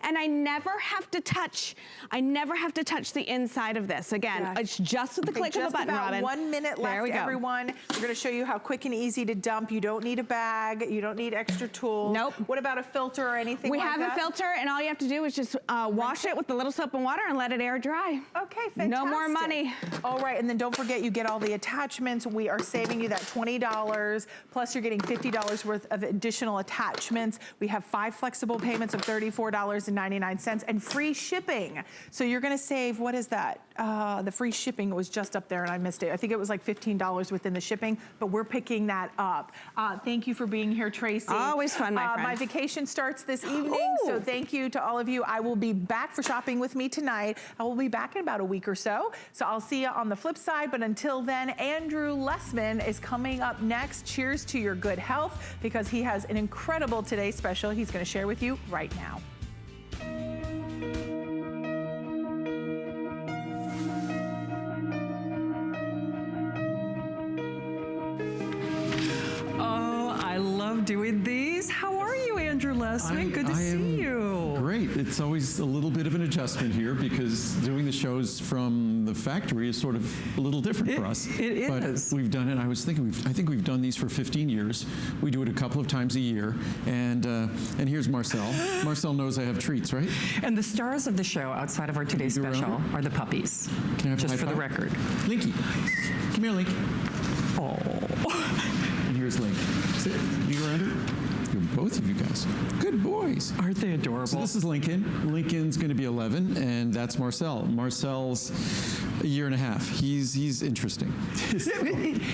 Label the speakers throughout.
Speaker 1: And I never have to touch the inside of this. Again, it's just with the click of a button, Robin.
Speaker 2: Just about 1 minute left, everyone. We're gonna show you how quick and easy to dump. You don't need a bag. You don't need extra tools.
Speaker 1: Nope.
Speaker 2: What about a filter or anything like that?
Speaker 1: We have a filter, and all you have to do is just wash it with a little soap and water and let it air dry.
Speaker 2: Okay, fantastic.
Speaker 1: No more money.
Speaker 2: All right, and then don't forget, you get all the attachments. We are saving you that $20, plus you're getting $50 worth of additional attachments. We have 5 flexible payments of $34.99 and free shipping. So you're gonna save, what is that? The free shipping was just up there and I missed it. I think it was like $15 within the shipping, but we're picking that up. Thank you for being here, Tracy.
Speaker 1: Always fun, my friend.
Speaker 2: My vacation starts this evening, so thank you to all of you. I will be back for shopping with me tonight. I will be back in about a week or so. So I'll see you on the flip side, but until then, Andrew Lessman is coming up next. Cheers to your good health, because he has an incredible Today Special he's gonna share with you right now.
Speaker 3: I love doing these. How are you, Andrew Lessman? Good to see you.
Speaker 4: Great. It's always a little bit of an adjustment here because doing the shows from the factory is sort of a little different for us.
Speaker 3: It is.
Speaker 4: But we've done it. I was thinking, I think we've done these for 15 years. We do it a couple of times a year. And here's Marcel. Marcel knows I have treats, right?
Speaker 3: And the stars of the show outside of our Today Special are the puppies.
Speaker 4: Can I have
Speaker 3: just for the record?
Speaker 4: Linky. Come here, Link.
Speaker 3: Oh.
Speaker 4: And here's Link. Sit. You go around her. Both of you guys. Good boys.
Speaker 3: Aren't they adorable?
Speaker 4: So this is Lincoln. Lincoln's going to be 11, and that's Marcel. Marcel's a year and a half. He's interesting.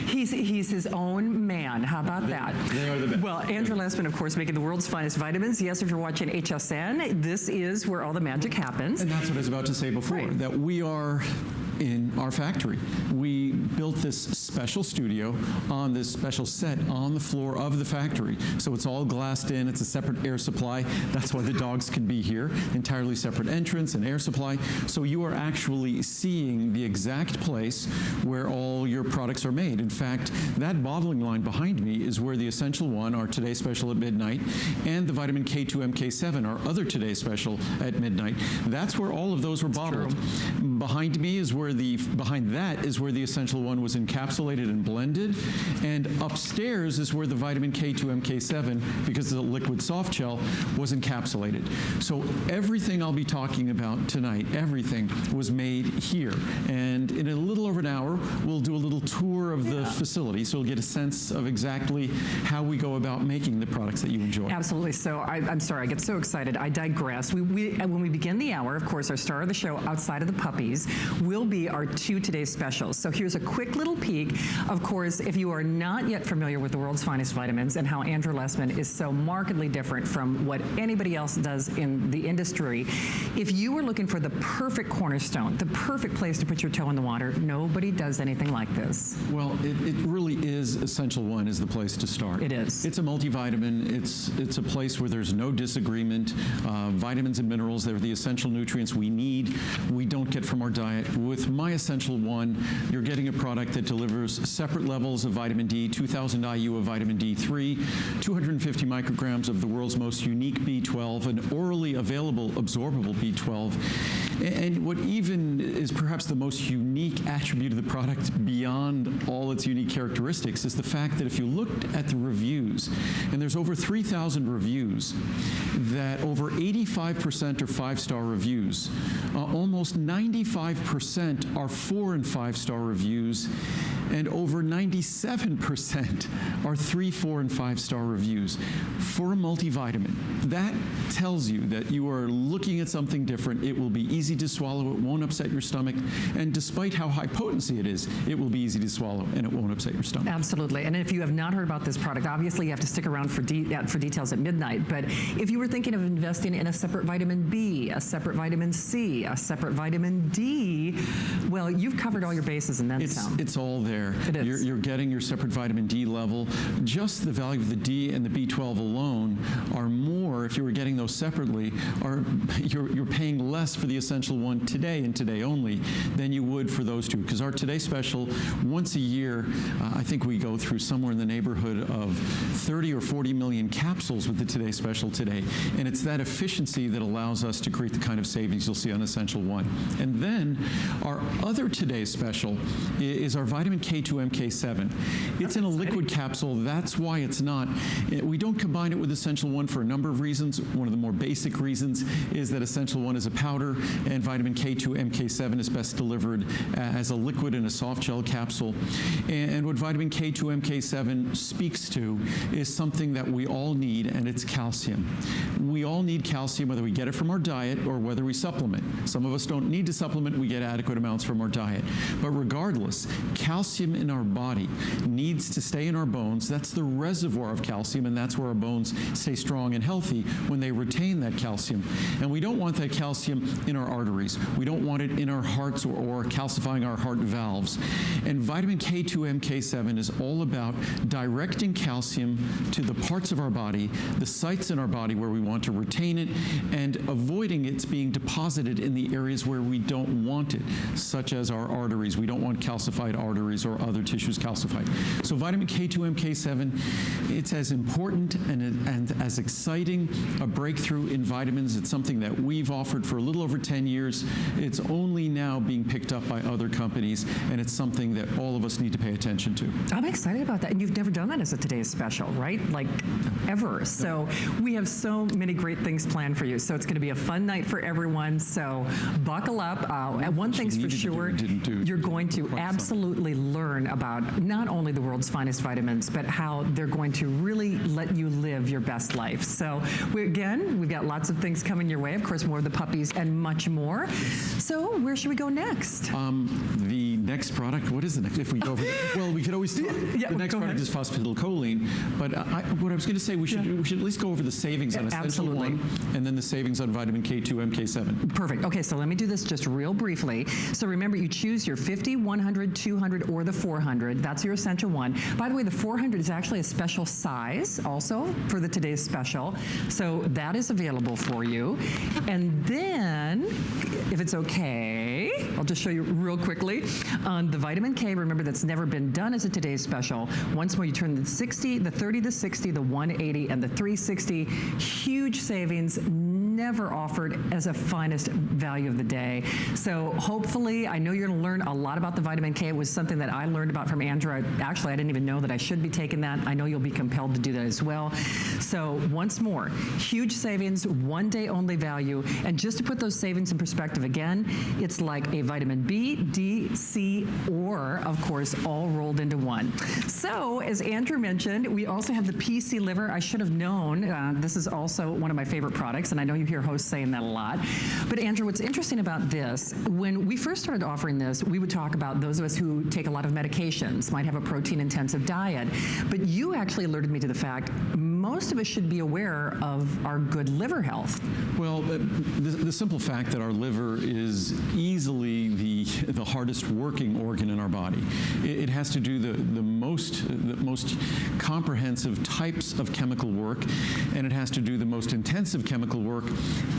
Speaker 3: he's his own man. How about that?
Speaker 4: They are the best.
Speaker 3: Well, Andrew Lessman, of course, making the world's finest vitamins. Yes, if you're watching HSN, this is where all the magic happens.
Speaker 4: And that's what I was about to say before, that we are in our factory. We built this special studio on this special set on the floor of the factory. So it's all glassed in, it's a separate air supply. That's why the dogs can be here. Entirely separate entrance and air supply. So you are actually seeing the exact place where all your products are made. In fact, that bottling line behind me is where the Essential One, our Today Special at midnight, and the Vitamin K2 MK7, our other Today Special at midnight. That's where all of those were bottled. Behind me is where behind that is where the Essential One was encapsulated and blended, and upstairs is where the Vitamin K2 MK7, because the liquid soft gel, was encapsulated. So everything I'll be talking about tonight, everything was made here. And in a little over an hour, we'll do a little tour of the facility, so you'll get a sense of exactly how we go about making the products that you enjoy.
Speaker 3: Absolutely. So I'm sorry, I get so excited. I digress. When we begin the hour, of course, our star of the show outside of the puppies will be our 2 Today Specials. So here's a quick little peek. Of course, if you are not yet familiar with the world's finest vitamins and how Andrew Lessman is so markedly different from what anybody else does in the industry, if you were looking for the perfect cornerstone, the perfect place to put your toe in the water, nobody does anything like this.
Speaker 4: Well, it really is Essential One is the place to start.
Speaker 3: It is.
Speaker 4: It's a multivitamin. It's a place where there's no disagreement. Vitamins and minerals, they're the essential nutrients we need, we don't get from our diet. With My Essential One, you're getting a product that delivers separate levels of vitamin D, 2,000 IU of vitamin D3, 250 micrograms of the world's most unique B12, an orally available absorbable B12. And what even is perhaps the most unique attribute of the product beyond all its unique characteristics is the fact that if you looked at the reviews, and there's over 3,000 reviews, that over 85% are 5-star reviews. Almost 95% are 4- and 5-star reviews, and over 97% are 3, 4, and 5-star reviews for a multivitamin. That tells you that you are looking at something different. It will be easy to swallow. It won't upset your stomach. And despite how high potency it is, it will be easy to swallow and it won't upset your stomach.
Speaker 3: Absolutely. And if you have not heard about this product, obviously you have to stick around for details at midnight. But if you were thinking of investing in a separate vitamin B, a separate vitamin C, a separate vitamin D, well, you've covered all your bases and then some.
Speaker 4: It's all there. there.
Speaker 3: It is.
Speaker 4: You're getting your separate vitamin D level. Just the value of the D and the B12 alone are more, if you were getting those separately, you're paying less for the Essential One today and today only than you would for those two. Because our Today Special, once a year, I think we go through somewhere in the neighborhood of 30 or 40 million capsules with the Today Special today. And it's that efficiency that allows us to create the kind of savings you'll see on Essential One. And then our other Today Special is our vitamin K2 MK7. It's in a liquid capsule. That's why it's not. We don't combine it with Essential One for a number of reasons. One of the more basic reasons is that Essential One is a powder, and vitamin K2 MK7 is best delivered as a liquid in a soft gel capsule. And what vitamin K2 MK7 speaks to is something that we all need, and it's calcium. We all need calcium, whether we get it from our diet or whether we supplement. Some of us don't need to supplement. We get adequate amounts from our diet. But regardless, calcium in our body needs to stay in our bones. That's the reservoir of calcium, and that's where our bones stay strong and healthy when they retain that calcium. And we don't want that calcium in our arteries. We don't want it in our hearts or calcifying our heart valves. And vitamin K2 MK7 is all about directing calcium to the parts of our body, the sites in our body where we want to retain it, and avoiding its being deposited in the areas where we don't want it, such as our arteries. We don't want calcified arteries or other tissues calcified. So vitamin K2 MK7, it's as important and as exciting a breakthrough in vitamins. It's something that we've offered for a little over 10 years. It's only now being picked up by other companies, and it's something that all of us need to pay attention to.
Speaker 3: I'm excited about that. And you've never done that as a Today's Special, right? Like, ever. So we have so many great things planned for you. So it's going to be a fun night for everyone. So buckle up. One thing's for sure, you're going to absolutely learn about not only the world's finest vitamins, but how they're going to really let you live your best life. So we've got lots of things coming your way. Of course, more of the puppies and much more. So where should we go next?
Speaker 4: The next product, what is the next? If we go over, well, we could always talk. The next product is phosphatidylcholine. But what I was going to say, we should at least go over the savings on Essential One, and then the savings on vitamin K2 MK7.
Speaker 3: Perfect. Okay, so let me do this just real briefly. So remember, you choose your 50, 100, 200, or the 400. That's your Essential One. By the way, the 400 is actually a special size also for the Today's Special. So that is available for you. And then, if it's okay, I'll just show you real quickly. On the vitamin K, remember that's never been done as a Today's Special. Once more, you turn the 60, the 30, the 60, the 180, and the 360. Huge savings, never offered as a finest value of the day. So hopefully, I know you're going to learn a lot about the vitamin K. It was something that I learned about from Andrew. Actually, I didn't even know that I should be taking that. I know you'll be compelled to do that as well. So once more, huge savings, one day only value. And just to put those savings in perspective again, it's like a vitamin B, D, C, or of course, all rolled into one. So as Andrew mentioned, we also have the PC liver. I should have known. This is also one of my favorite products, and I know you hear hosts saying that a lot. But Andrew, what's interesting about this, when we first started offering this, we would talk about those of us who take a lot of medications, might have a protein-intensive diet. But you actually alerted me to the fact most of us should be aware of our good liver health.
Speaker 4: Well, the simple fact that our liver is easily the hardest working organ in our body. It has to do the most comprehensive types of chemical work, and it has to do the most intensive chemical work,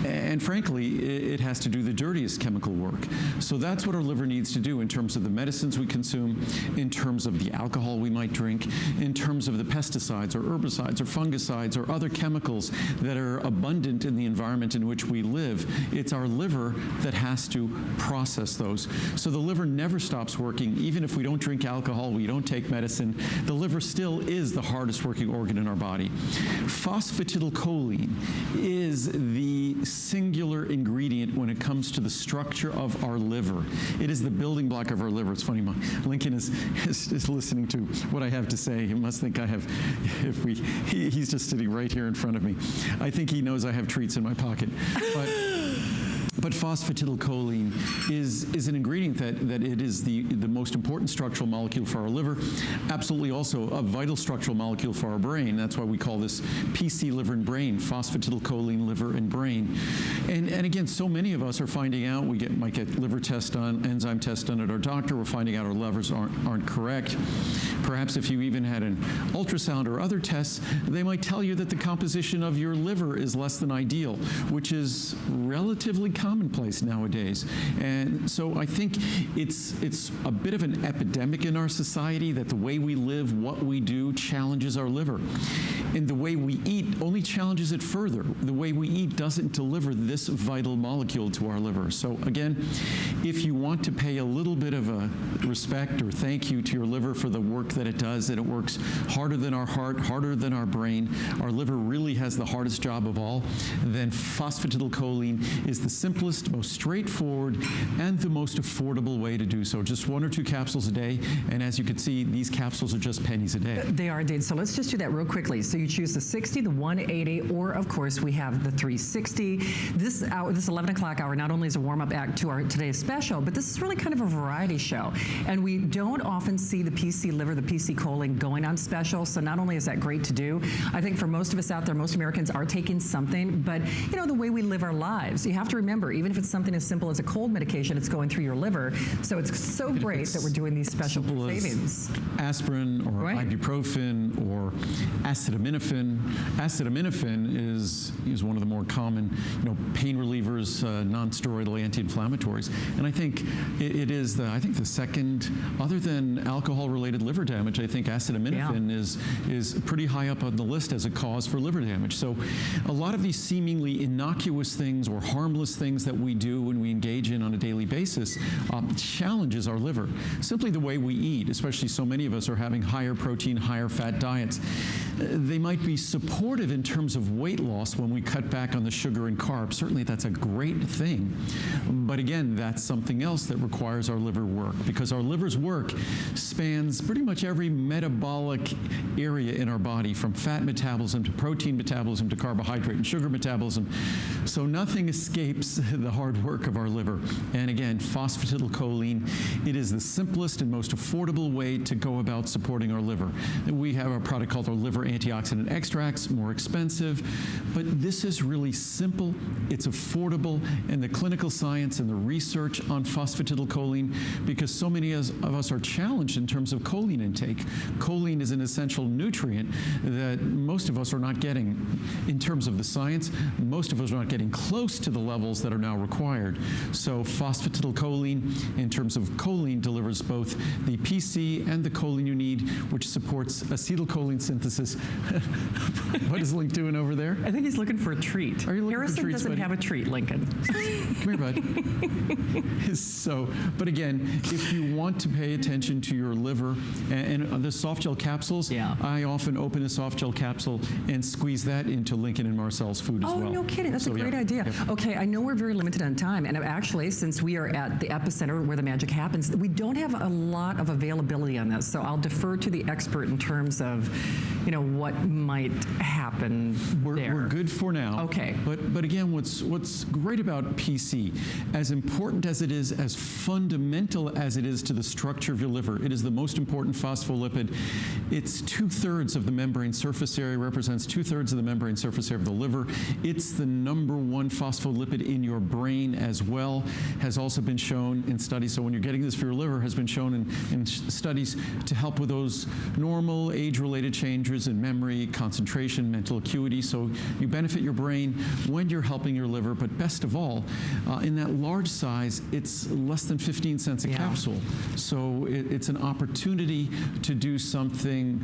Speaker 4: and frankly, it has to do the dirtiest chemical work. So that's what our liver needs to do in terms of the medicines we consume, in terms of the alcohol we might drink, in terms of the pesticides or herbicides or fungicides or other chemicals that are abundant in the environment in which we live. It's our liver that has to process those. So the liver never stops working. Even if we don't drink alcohol, we don't take medicine, the liver still is the hardest working organ in our body. Phosphatidylcholine is the singular ingredient when it comes to the structure of our liver. It is the building block of our liver. It's funny, Lincoln is listening to what I have to say. He must think I have, he's just sitting right here in front of me. I think he knows I have treats in my pocket. But phosphatidylcholine is an ingredient that it is the most important structural molecule for our liver, absolutely also a vital structural molecule for our brain. That's why we call this PC liver and brain, phosphatidylcholine liver and brain. And again, so many of us are finding out, might get liver tests done, enzyme tests done at our doctor, we're finding out our levers aren't correct. Perhaps if you even had an ultrasound or other tests, they might tell you that the composition of your liver is less than ideal, which is relatively commonplace nowadays. And so I think it's a bit of an epidemic in our society that the way we live, what we do, challenges our liver. And the way we eat only challenges it further. The way we eat doesn't deliver this vital molecule to our liver. So again, if you want to pay a little bit of a respect or thank you to your liver for the work that it does, and it works harder than our heart, harder than our brain, our liver really has the hardest job of all, then phosphatidylcholine is the simplest, most straightforward, and the most affordable way to do so. Just 1 or 2 capsules a day, and as you can see, these capsules are just pennies a day.
Speaker 3: They are indeed. So let's just do that real quickly. So you choose the 60, the 180, or of course we have the 360. This 11 o'clock hour not only is a warm-up act to our today's special, but this is really kind of a variety show. And we don't often see the PC liver, the PC choline going on special. So not only is that great to do, I think for most of us out there, most Americans are taking something, but you know, the way we live our lives, you have to remember, even if it's something as simple as a cold medication, it's going through your liver. So it's so great that we're doing these special savings.
Speaker 4: Aspirin or ibuprofen or acetaminophen. Acetaminophen is one of the more common, pain relievers, non-steroidal anti-inflammatories, and I think it is the second, other than alcohol-related liver damage. I think acetaminophen is pretty high up on the list as a cause for liver damage. So a lot of these seemingly innocuous things or harmless things that we do when we engage in on a daily basis challenges our liver. Simply the way we eat, especially so many of us are having higher protein, higher fat diets. They might be supportive in terms of weight loss when we cut back on the sugar and carbs. Certainly that's a great thing. But again, that's something else that requires our liver work, because our liver's work spans pretty much every metabolic area in our body, from fat metabolism to protein metabolism to carbohydrate and sugar metabolism. So nothing escapes the hard work of our liver. And again, phosphatidylcholine, it is the simplest and most affordable way to go about supporting our liver. We have a product called our liver antioxidant extracts, more expensive, but this is really simple, it's affordable, and the clinical science and the research on phosphatidylcholine, because so many of us are challenged in terms of choline intake. Choline is an essential nutrient that most of us are not getting. In terms of the science, most of us are not getting close to the levels that are now required. So phosphatidylcholine, in terms of choline, delivers both the PC and the choline you need, which supports acetylcholine synthesis. What is Link doing over there?
Speaker 3: I think he's looking for a treat.
Speaker 4: Are you looking
Speaker 3: Harrison
Speaker 4: for treats,
Speaker 3: doesn't
Speaker 4: buddy?
Speaker 3: have a treat, Lincoln.
Speaker 4: Come here, bud. So, but again, if you want to pay attention to your liver and the soft gel capsules, I often open a soft gel capsule and squeeze that into Lincoln and Marcel's food as well.
Speaker 3: Oh, no kidding. That's a great idea. Okay, I know we're very limited on time, and actually, since we are at the epicenter where the magic happens, we don't have a lot of availability on this, so I'll defer to the expert in terms of, what might happen there.
Speaker 4: We're good for now.
Speaker 3: Okay.
Speaker 4: But again, what's great about PC, as important as it is, as fundamental as it is to the structure of your liver, it is the most important phospholipid. It's 2/3 of the membrane surface area, represents 2/3 of the membrane surface area of the liver. It's the #1 phospholipid in your brain as well, has also been shown in studies. So when you're getting this for your liver, has been shown in studies to help with those normal age-related changes in memory, concentration, mental acuity. So you benefit your brain when you're helping your liver, but best of all, in that large size, it's less than 15 cents a capsule. So it's an opportunity to do something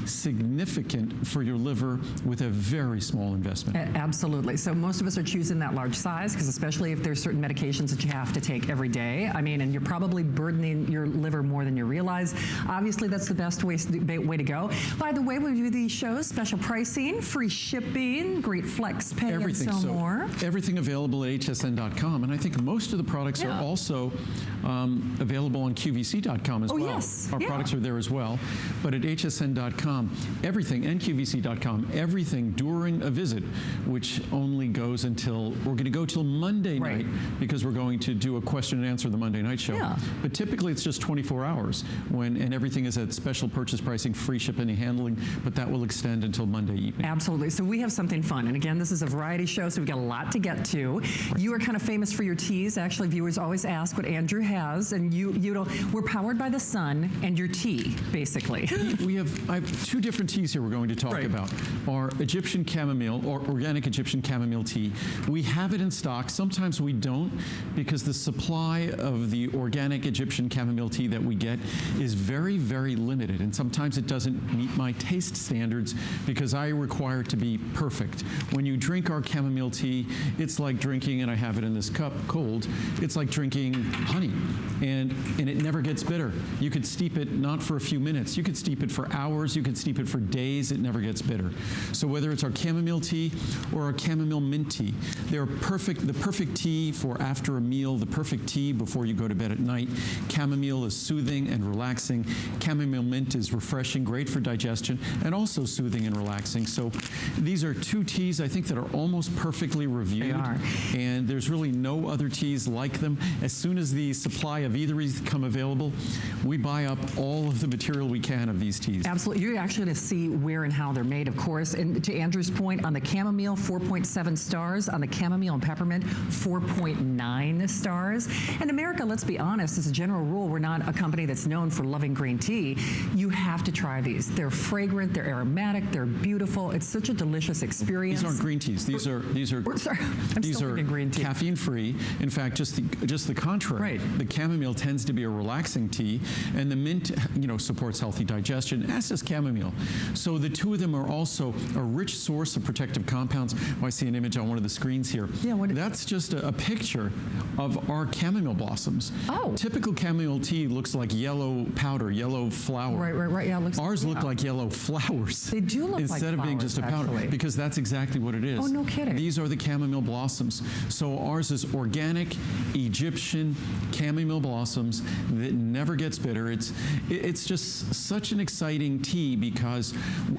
Speaker 4: significant for your liver with a very small investment.
Speaker 3: Absolutely. So most of us are choosing that large size, because especially if there's certain medications that you have to take every day. I mean, and you're probably burdening your liver more than you realize. Obviously, that's the best way to go. By the way, we do these shows, special pricing, free shipping, great flex pay,
Speaker 4: everything,
Speaker 3: and so more.
Speaker 4: Everything available at hsn.com. And I think most of the products are also available on qvc.com as well.
Speaker 3: Yes.
Speaker 4: Our products are there as well. But at hsn.com, everything, and qvc.com, everything during a visit, which only goes until, we're going to go till Monday night, because we're going to do a question and answer the Monday night show. But typically it's just 24 hours, and everything is at special purchase pricing, free shipping and handling, but that will extend until Monday evening.
Speaker 3: Absolutely. So we have something fun. And again, this is a variety show, so we've got a lot to get to. You are kind of famous for your teas. Actually, viewers always ask what Andrew has, and you know, we're powered by the sun and your tea, basically.
Speaker 4: I have two different teas here we're going to talk about. Our Egyptian chamomile, or organic Egyptian chamomile tea. We have it in stock. Sometimes we don't, because the supply of the organic Egyptian chamomile tea that we get is very, very limited. And sometimes it doesn't meet my taste standards because I require it to be perfect. When you drink our chamomile tea, it's like drinking, and I have it in this cup cold, it's like drinking honey. And it never gets bitter. You could steep it not for a few minutes. You could steep it for hours. You could steep it for days. It never gets bitter. So whether it's our chamomile tea or our chamomile mint tea, they're perfect, the perfect tea for after a meal, the perfect tea before you go to bed at night. Chamomile is soothing and relaxing. Chamomile mint is refreshing, great for digestion, and also soothing and relaxing. So these are two teas I think that are almost perfectly reviewed.
Speaker 3: They are.
Speaker 4: And there's really no other teas like them. As soon as the supply of either of these become available, we buy up all of the material we can of these teas.
Speaker 3: Absolutely. You're actually going to see where and how they're made, of course. And to Andrew's point, on the chamomile, 4.7 stars. On the chamomile and peppermint, 4.9 stars. And America, let's be honest, as a general rule, we're not a company that's known for loving green tea. You have to try these. They're fragrant, they're aromatic, they're beautiful. It's such a delicious experience.
Speaker 4: These aren't green teas. These are
Speaker 3: green tea.
Speaker 4: Caffeine-free. In fact, just the contrary.
Speaker 3: Right.
Speaker 4: The chamomile tends to be a relaxing tea, and the mint, supports healthy digestion, as does chamomile. So the two of them are also a rich source of protective compounds. I see an image on one of the screens here.
Speaker 3: Yeah,
Speaker 4: that's just a picture of our chamomile blossoms.
Speaker 3: Oh.
Speaker 4: Typical chamomile tea looks like yellow powder, yellow flower.
Speaker 3: Right. Yeah,
Speaker 4: Ours look like yellow flowers.
Speaker 3: They do look like
Speaker 4: instead of being just a powder,
Speaker 3: actually.
Speaker 4: because that's exactly what it is.
Speaker 3: Oh, no kidding.
Speaker 4: These are the chamomile blossoms. So ours is organic Egyptian chamomile blossoms that never gets bitter. It's just such an exciting tea because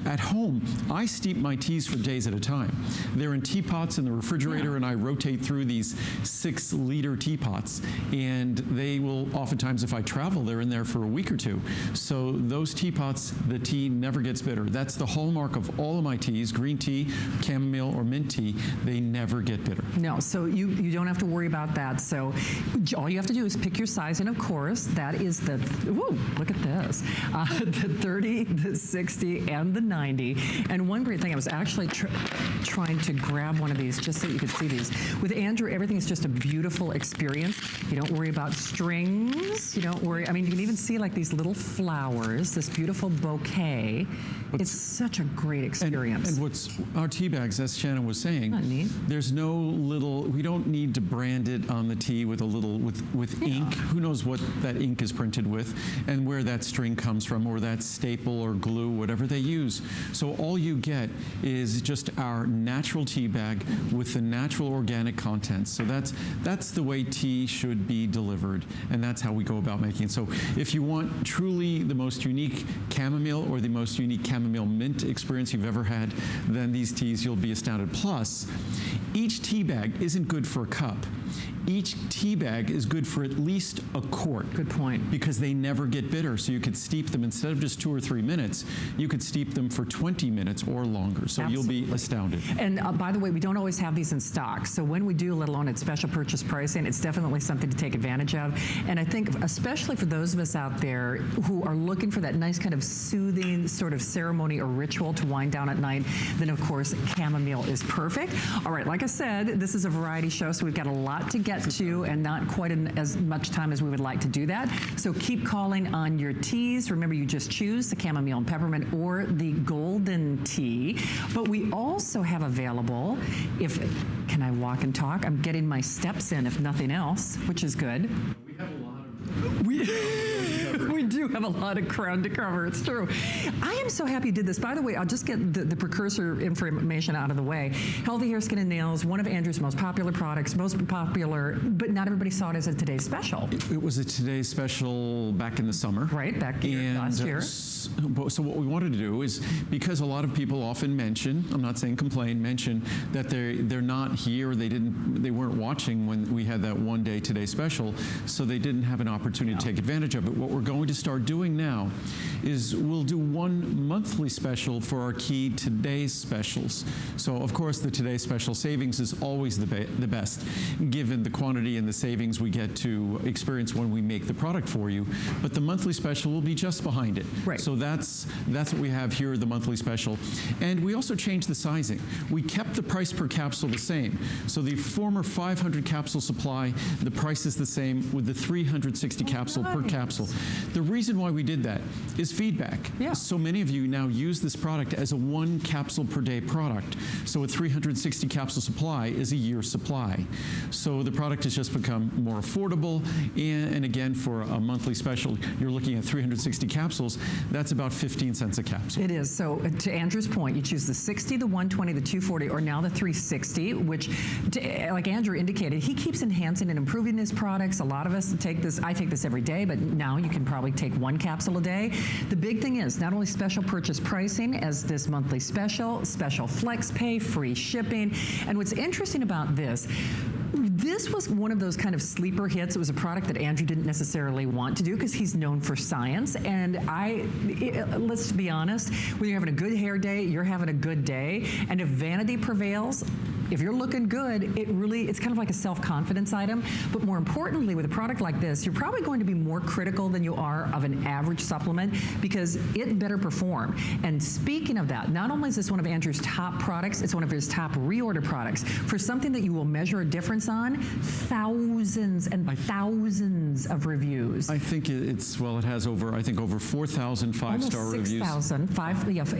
Speaker 4: at home, I steep my teas for days at a time. They're in teapots in the refrigerator, and I rotate through these 6-liter teapots. And they will, oftentimes if I travel, they're in there for a week or two. So those teapots, the tea never gets bitter. That's the hallmark of all of my teas, green tea, chamomile, or mint tea. They never get bitter.
Speaker 3: No, so you don't have to worry about that. So all you have to do is pick your size, and of course, that is the, ooh, look at this, the 30, the 60, and the 90. And one great thing, I was actually trying to grab one of these just so you could see these. With Andrew, everything is just a beautiful experience. You don't worry about strings. You don't worry. I mean, you can even see like these little flowers, this beautiful bouquet. It's such a great experience.
Speaker 4: And what's our tea bags, as Shannon was saying, there's no little, we don't need to brand it on the tea with a little, with ink. Who knows what that ink is printed with and where that string comes from, or that staple or glue, whatever they use. So all you get is just our natural tea bag with the natural organic contents. So that's the way tea should be delivered, and that's how we go about making it. So if you want truly the most unique chamomile or the most unique chamomile mint experience you've ever had, then these teas, you'll be astounded. Plus, each tea bag isn't good for a cup. Each tea bag is good for at least a quart.
Speaker 3: Good point.
Speaker 4: Because they never get bitter. So you could steep them, instead of just 2 or 3 minutes, you could steep them for 20 minutes or longer. So
Speaker 3: Absolutely.
Speaker 4: You'll be astounded.
Speaker 3: And by the way, we don't always have these in stock. So when we do, let alone at special purchase pricing, it's definitely something to take advantage of. And I think especially for those of us out there who are looking for that nice kind of soothing sort of ceremony or ritual to wind down at night, then of course chamomile is perfect. All right, like I said, this is a variety show, so we've got a lot to get to and not quite as much time as we would like to do that. So keep calling on your teas. Remember, you just choose the chamomile and peppermint or the golden tea. But we also have available, can I walk and talk? I'm getting my steps in, if nothing else, which is good.
Speaker 4: We have a lot of...
Speaker 3: We do have a lot of ground to cover. It's true. I am so happy you did this. By the way, I'll just get the precursor information out of the way. Healthy Hair, Skin, and Nails, one of Andrew's most popular products, most popular, but not everybody saw it as a Today's Special.
Speaker 4: It was a Today's Special back in the summer.
Speaker 3: Right, back last year.
Speaker 4: So what we wanted to do is, because a lot of people often mention, I'm not saying complain, mention that they're not here, they weren't watching when we had that one-day Today's Special, so they didn't have an opportunity to take advantage of it. What we're going to start doing now is we'll do one monthly special for our key today's specials. So of course the Today Special savings is always the best, given the quantity and the savings we get to experience when we make the product for you. But the monthly special will be just behind it.
Speaker 3: Right.
Speaker 4: So that's what we have here, the monthly special. And we also changed the sizing. We kept the price per capsule the same. So the former 500 capsule supply, the price is the same with the 360 capsule per capsule. The reason why we did that is feedback.
Speaker 3: Yeah.
Speaker 4: So many of you now use this product as a 1 capsule per day product. So a 360 capsule supply is a year's supply. So the product has just become more affordable. And again, for a monthly special, you're looking at 360 capsules. That's about 15 cents a capsule.
Speaker 3: It is. So to Andrew's point, you choose the 60, the 120, the 240, or now the 360, which, like Andrew indicated, he keeps enhancing and improving his products. A lot of us take this. I take this every day, but now you can probably take 1 capsule a day. The big thing is not only special purchase pricing as this monthly special, special flex pay, free shipping. And what's interesting about this was one of those kind of sleeper hits. It was a product that Andrew didn't necessarily want to do because he's known for science. And let's be honest, when you're having a good hair day, you're having a good day. And if vanity prevails, if you're looking good, it's kind of like a self-confidence item. But more importantly, with a product like this, you're probably going to be more critical than you are of an average supplement because it better perform. And speaking of that, not only is this one of Andrew's top products, it's one of his top reorder products. For something that you will measure a difference on, thousands and thousands of reviews.
Speaker 4: I think it has over 4,000 five-star reviews.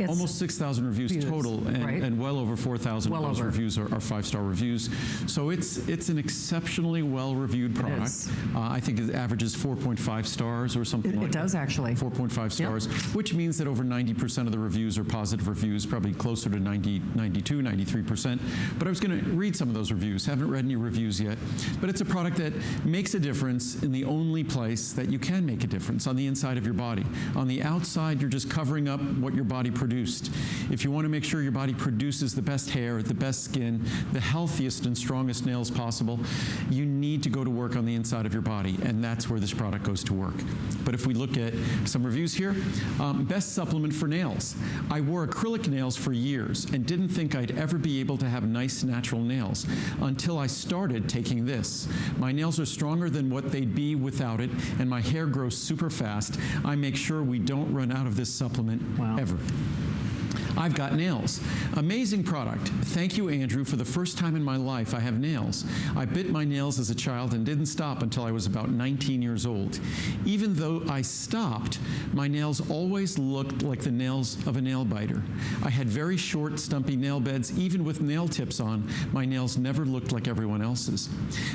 Speaker 4: Almost 6,000 reviews total, and well over 4,000 of those reviews are 5-star reviews. So it's an exceptionally well-reviewed product. I think it averages 4.5 stars or something like that.
Speaker 3: It does actually.
Speaker 4: 4.5 stars, which means that over 90% of the reviews are positive reviews, probably closer to 92, 93%. But I was going to read some of those reviews. Haven't read any reviews yet. But it's a product that makes a difference in the only place that you can make a difference, on the inside of your body. On the outside, you're just covering up what your body produced. If you want to make sure your body produces the best hair, the best skin, the healthiest and strongest nails possible, you need to go to work on the inside of your body, and that's where this product goes to work. But if we look at some reviews here, best supplement for nails. I wore acrylic nails for years and didn't think I'd ever be able to have nice natural nails until I started taking this. My nails are stronger than what they'd be without it, and my hair grows super fast. I make sure we don't run out of this supplement ever. I've got nails. Amazing product. Thank you, Andrew. For the first time in my life, I have nails. I bit my nails as a child and didn't stop until I was about 19 years old. Even though I stopped, my nails always looked like the nails of a nail biter. I had very short, stumpy nail beds. Even with nail tips on, my nails never looked like everyone else's.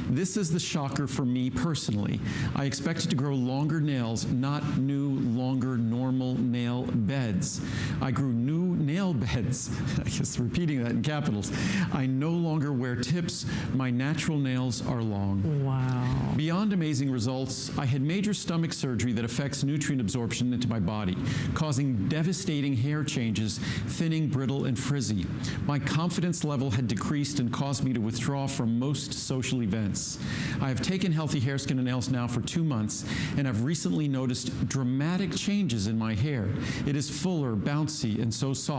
Speaker 4: This is the shocker for me personally. I expected to grow longer nails, not new, longer, normal nail beds. I grew new nail beds. I guess repeating that in capitals. I no longer wear tips. My natural nails are long.
Speaker 3: Wow.
Speaker 4: Beyond amazing results, I had major stomach surgery that affects nutrient absorption into my body, causing devastating hair changes, thinning, brittle, and frizzy. My confidence level had decreased and caused me to withdraw from most social events. I have taken Healthy Hair, Skin, and Nails now for 2 months, and I've recently noticed dramatic changes in my hair. It is fuller, bouncy, and so soft.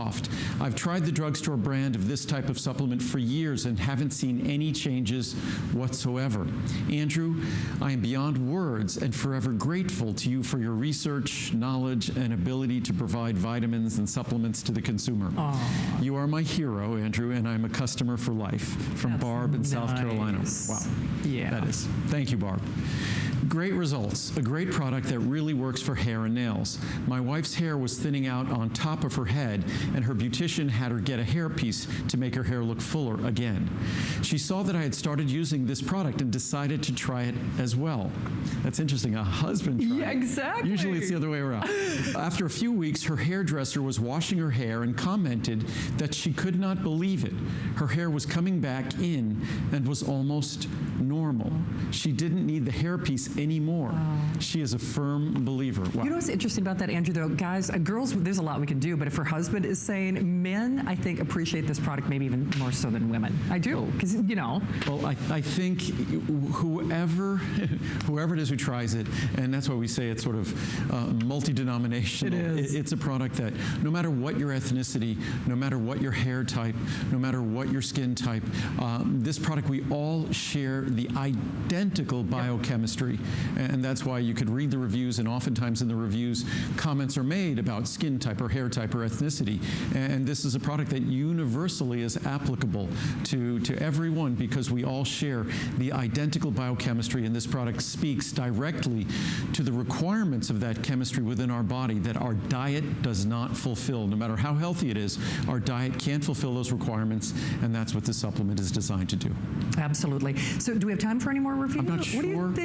Speaker 4: I've tried the drugstore brand of this type of supplement for years and haven't seen any changes whatsoever. Andrew, I am beyond words and forever grateful to you for your research, knowledge, and ability to provide vitamins and supplements to the consumer. Aww. You are my hero, Andrew, and I'm a customer for life. From Barb in South Carolina. Wow. Yeah. That is. Thank you, Barb. Great results. A great product that really works for hair and nails. My wife's hair was thinning out on top of her head, and her beautician had her get a hairpiece to make her hair look fuller again. She saw that I had started using this product and decided to try it as well. That's interesting. A husband tried
Speaker 3: Yeah, exactly.
Speaker 4: Usually it's the other way around. After a few weeks, her hairdresser was washing her hair and commented that she could not believe it. Her hair was coming back in and was almost normal. She didn't need the hairpiece needs anymore. She is a firm believer. Wow.
Speaker 3: You know what's interesting about that, Andrew, though? Guys, girls, there's a lot we can do, but if her husband is saying, men, I think, appreciate this product maybe even more so than women. I do, because, you know.
Speaker 4: Well, I think whoever it is who tries it, and that's why we say it's sort of multi-denominational.
Speaker 3: It is.
Speaker 4: It's a product that no matter what your ethnicity, no matter what your hair type, no matter what your skin type, this product, we all share the identical biochemistry. And that's why you could read the reviews, and oftentimes in the reviews, comments are made about skin type or hair type or ethnicity. And this is a product that universally is applicable to everyone because we all share the identical biochemistry, and this product speaks directly to the requirements of that chemistry within our body that our diet does not fulfill. No matter how healthy it is, our diet can't fulfill those requirements, and that's what this supplement is designed to do.
Speaker 3: Absolutely. So do we have time for any more reviews?
Speaker 4: I'm not sure.
Speaker 3: What do you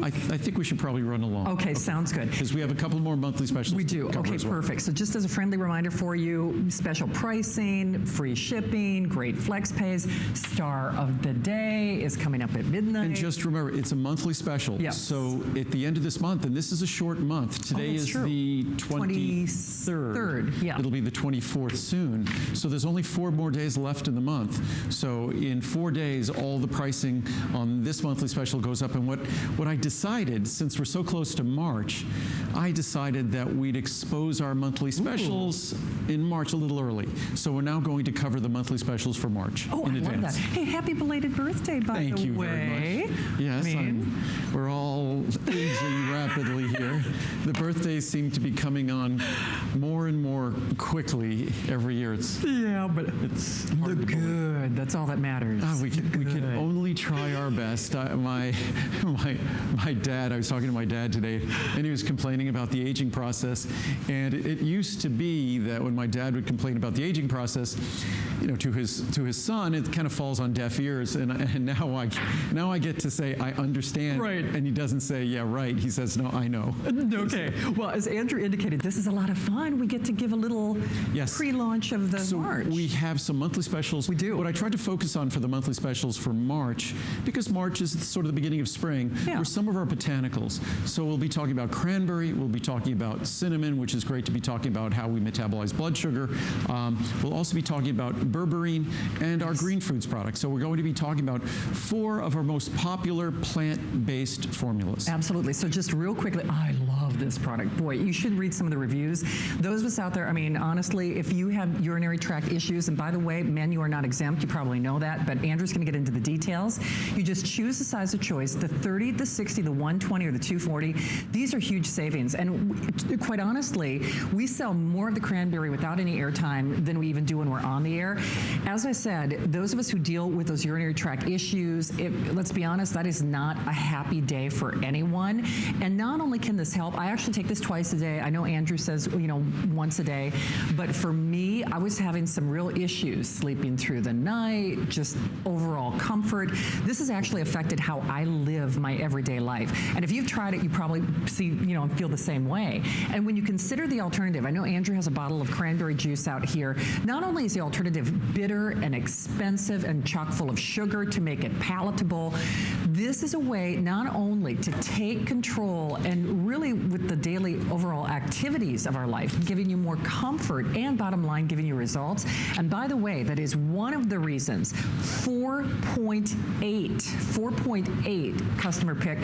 Speaker 3: think?
Speaker 4: I think we should probably run along.
Speaker 3: Okay, sounds good.
Speaker 4: Because we have a couple more monthly specials.
Speaker 3: We do.
Speaker 4: to cover
Speaker 3: Okay,
Speaker 4: as well.
Speaker 3: perfect. So just as a friendly reminder for you, special pricing, free shipping, great flex pays. Star of the day is coming up at midnight.
Speaker 4: And just remember, it's a monthly special.
Speaker 3: Yes.
Speaker 4: So at the end of this month, and this is a short month. Today
Speaker 3: that's
Speaker 4: is
Speaker 3: true.
Speaker 4: the 23rd.
Speaker 3: Yeah.
Speaker 4: It'll be the 24th soon. So there's only 4 more days left in the month. So in 4 days, all the pricing on this monthly special goes up. And what I decided, since we're so close to March, I decided that we'd expose our monthly specials in March a little early. So we're now going to cover the monthly specials for March
Speaker 3: Oh,
Speaker 4: in
Speaker 3: I
Speaker 4: advance.
Speaker 3: love that. Hey, happy belated birthday, by
Speaker 4: Thank
Speaker 3: the
Speaker 4: you
Speaker 3: way.
Speaker 4: very much. Yes, we're all aging rapidly here. The birthdays seem to be coming on more and more quickly every year. It's
Speaker 3: It's
Speaker 4: hard
Speaker 3: look
Speaker 4: to believe.
Speaker 3: good. That's all that matters.
Speaker 4: We can only try our best. My dad, I was talking to my dad today, and he was complaining about the aging process. And it used to be that when my dad would complain about the aging process, you know, to his son, it kind of falls on deaf ears. And now I get to say I understand.
Speaker 3: Right.
Speaker 4: And he doesn't say, yeah, right. He says, no, I know.
Speaker 3: Okay. Well, as Andrew indicated, this is a lot of fun. We get to give a little
Speaker 4: Yes.
Speaker 3: pre-launch of the
Speaker 4: So
Speaker 3: March.
Speaker 4: we have some monthly specials.
Speaker 3: We do.
Speaker 4: What I tried to focus on for the monthly specials for March, because March is sort of the beginning of spring,
Speaker 3: Yeah.
Speaker 4: were some of our botanicals. So we'll be talking about cranberry, we'll be talking about cinnamon, which is great to be talking about how we metabolize blood sugar. We'll also be talking about berberine and our green foods products. So we're going to be talking about 4 of our most popular plant-based formulas.
Speaker 3: Absolutely. So just real quickly, I love this product. Boy, you should read some of the reviews. Those of us out there, I mean, honestly, if you have urinary tract issues, and by the way, men, you are not exempt. You probably know that, but Andrew's going to get into the details. You just choose the size of choice, the 30, the 60, the 120, or the 240. These are huge savings. And quite honestly, we sell more of the cranberry without any airtime than we even do when we're on the air. As I said, those of us who deal with those urinary tract issues, let's be honest, that is not a happy day for anyone. And not only can this help, I actually take this twice a day. I know Andrew says, you know, once a day. But for me, I was having some real issues sleeping through the night, just overall comfort. This has actually affected how I live my everyday life. And if you've tried it, you probably see, you know, feel the same way. And when you consider the alternative, I know Andrew has a bottle of cranberry juice out here. Not only is the alternative bitter and expensive and chock full of sugar to make it palatable, this is a way not only to take control and really with the daily overall activities of our life, giving you more comfort and bottom line, giving you results. And by the way, that is one of the reasons 4.8 customer pick.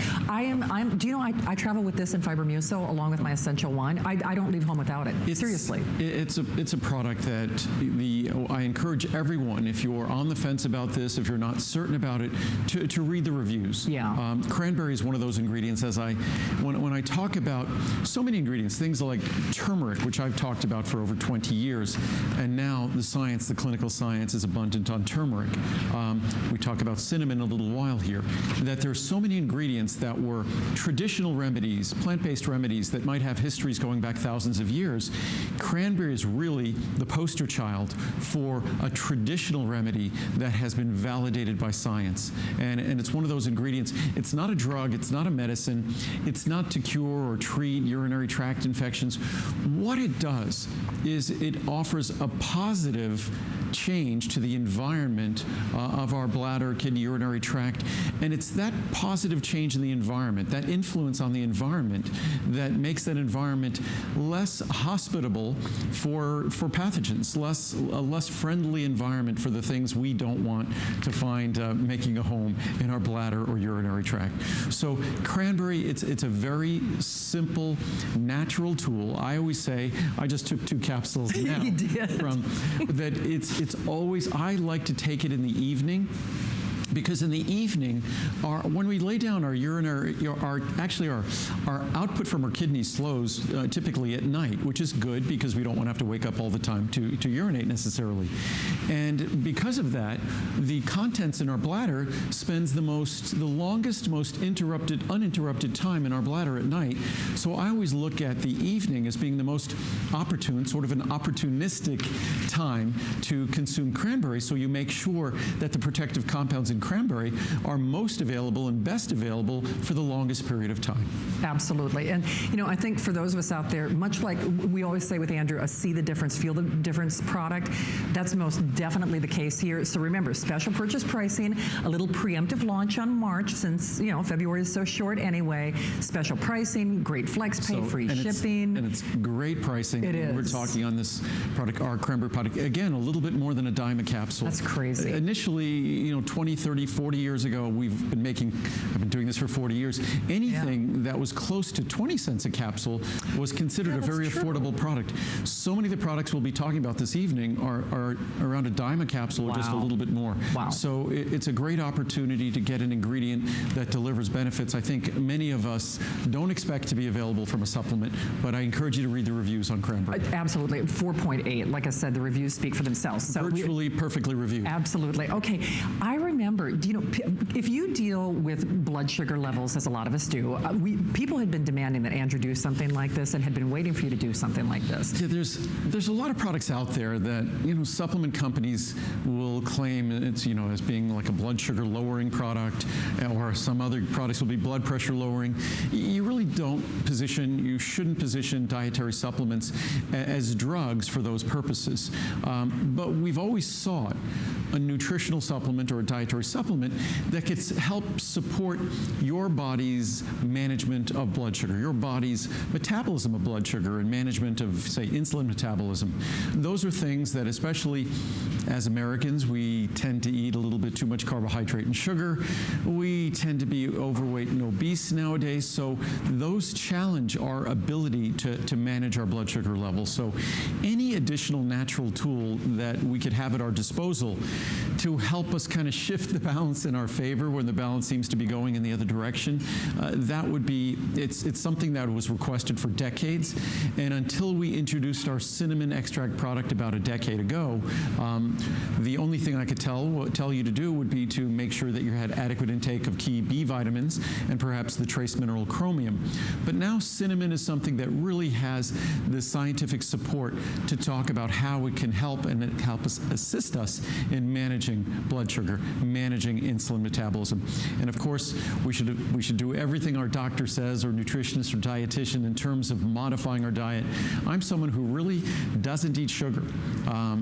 Speaker 3: Do you know, I travel with this in Fibromucil along with my essential one. I don't leave home without it. Seriously.
Speaker 4: It's a product that I encourage everyone, if you're on the fence about this, if you're not certain about it, to read the reviews.
Speaker 3: Yeah.
Speaker 4: Cranberry is one of those ingredients. When I talk about so many ingredients, things like turmeric, which I've talked about for over 20 years, and now the clinical science is abundant on turmeric. We talk about cinnamon a little while here, that there's so many ingredients that were traditional remedies, plant-based remedies that might have histories going back thousands of years. Cranberry is really the poster child for a traditional remedy that has been validated by science. And it's one of those ingredients. It's not a drug, it's not a medicine, it's not to cure or treat urinary tract infections. What it does is it offers a positive change to the environment of our bladder, kidney, urinary tract. And it's that positive change in the environment, that influence on the environment, that makes that environment less hospitable for pathogens, a less friendly environment for the things we don't want to find making a home in our bladder or urinary tract. So cranberry, it's a very simple, natural tool. I always say, I just took 2 capsules now.
Speaker 3: You did.
Speaker 4: From that. It's always, I like to take it in the evening, because in the evening, when we lay down our urinary, our output from our kidneys slows typically at night, which is good because we don't want to have to wake up all the time to urinate necessarily. And because of that, the contents in our bladder spends the longest, most uninterrupted time in our bladder at night. So I always look at the evening as being the most opportune, sort of an opportunistic time to consume cranberry, so you make sure that the protective compounds in cranberry are most available and best available for the longest period of time.
Speaker 3: Absolutely. And, I think for those of us out there, much like we always say with Andrew, a see the difference, feel the difference product, that's most definitely the case here. So remember, special purchase pricing, a little preemptive launch on March, since, February is so short anyway. Special pricing, great flex pay, free shipping.
Speaker 4: And it's great pricing.
Speaker 3: It is.
Speaker 4: We're talking on this product, our cranberry product, again, a little bit more than $0.10 a capsule.
Speaker 3: That's crazy.
Speaker 4: Initially, 20, 30, 40 years ago, I've been doing this for 40 years. Anything that was close to 20 cents a capsule was considered a very affordable product. So many of the products we'll be talking about this evening are around $0.10 a capsule or just a little bit more.
Speaker 3: Wow.
Speaker 4: So it's a great opportunity to get an ingredient that delivers benefits. I think many of us don't expect to be available from a supplement, but I encourage you to read the reviews on cranberry.
Speaker 3: Absolutely. 4.8. Like I said, the reviews speak for themselves. So
Speaker 4: virtually perfectly reviewed.
Speaker 3: Absolutely. Okay. I remember, if you deal with blood sugar levels, as a lot of us do, people had been demanding that Andrew do something like this and had been waiting for you to do something like this.
Speaker 4: Yeah, there's a lot of products out there that, supplement companies will claim it's, as being like a blood sugar lowering product, or some other products will be blood pressure lowering. You really you shouldn't position dietary supplements as drugs for those purposes. But we've always sought a nutritional supplement or a dietary supplement that could help support your body's management of blood sugar, your body's metabolism of blood sugar and management of, say, insulin metabolism. Those are things that, especially as Americans, we tend to eat a little bit too much carbohydrate and sugar. We tend to be overweight and obese nowadays, so those challenge our ability to manage our blood sugar levels. So any additional natural tool that we could have at our disposal to help us kind of shift the balance in our favor when the balance seems to be going in the other direction, that would be, it's something that was requested for decades. And until we introduced our cinnamon extract product about a decade ago, the only thing I could tell you to do would be to make sure that you had adequate intake of key B vitamins and perhaps the trace mineral chromium. But now cinnamon is something that really has the scientific support to talk about how it can help and help us assist us in managing blood sugar, managing insulin metabolism. And of course, we should do everything our doctor says, or nutritionist or dietitian, in terms of modifying our diet. I'm someone who really doesn't eat sugar.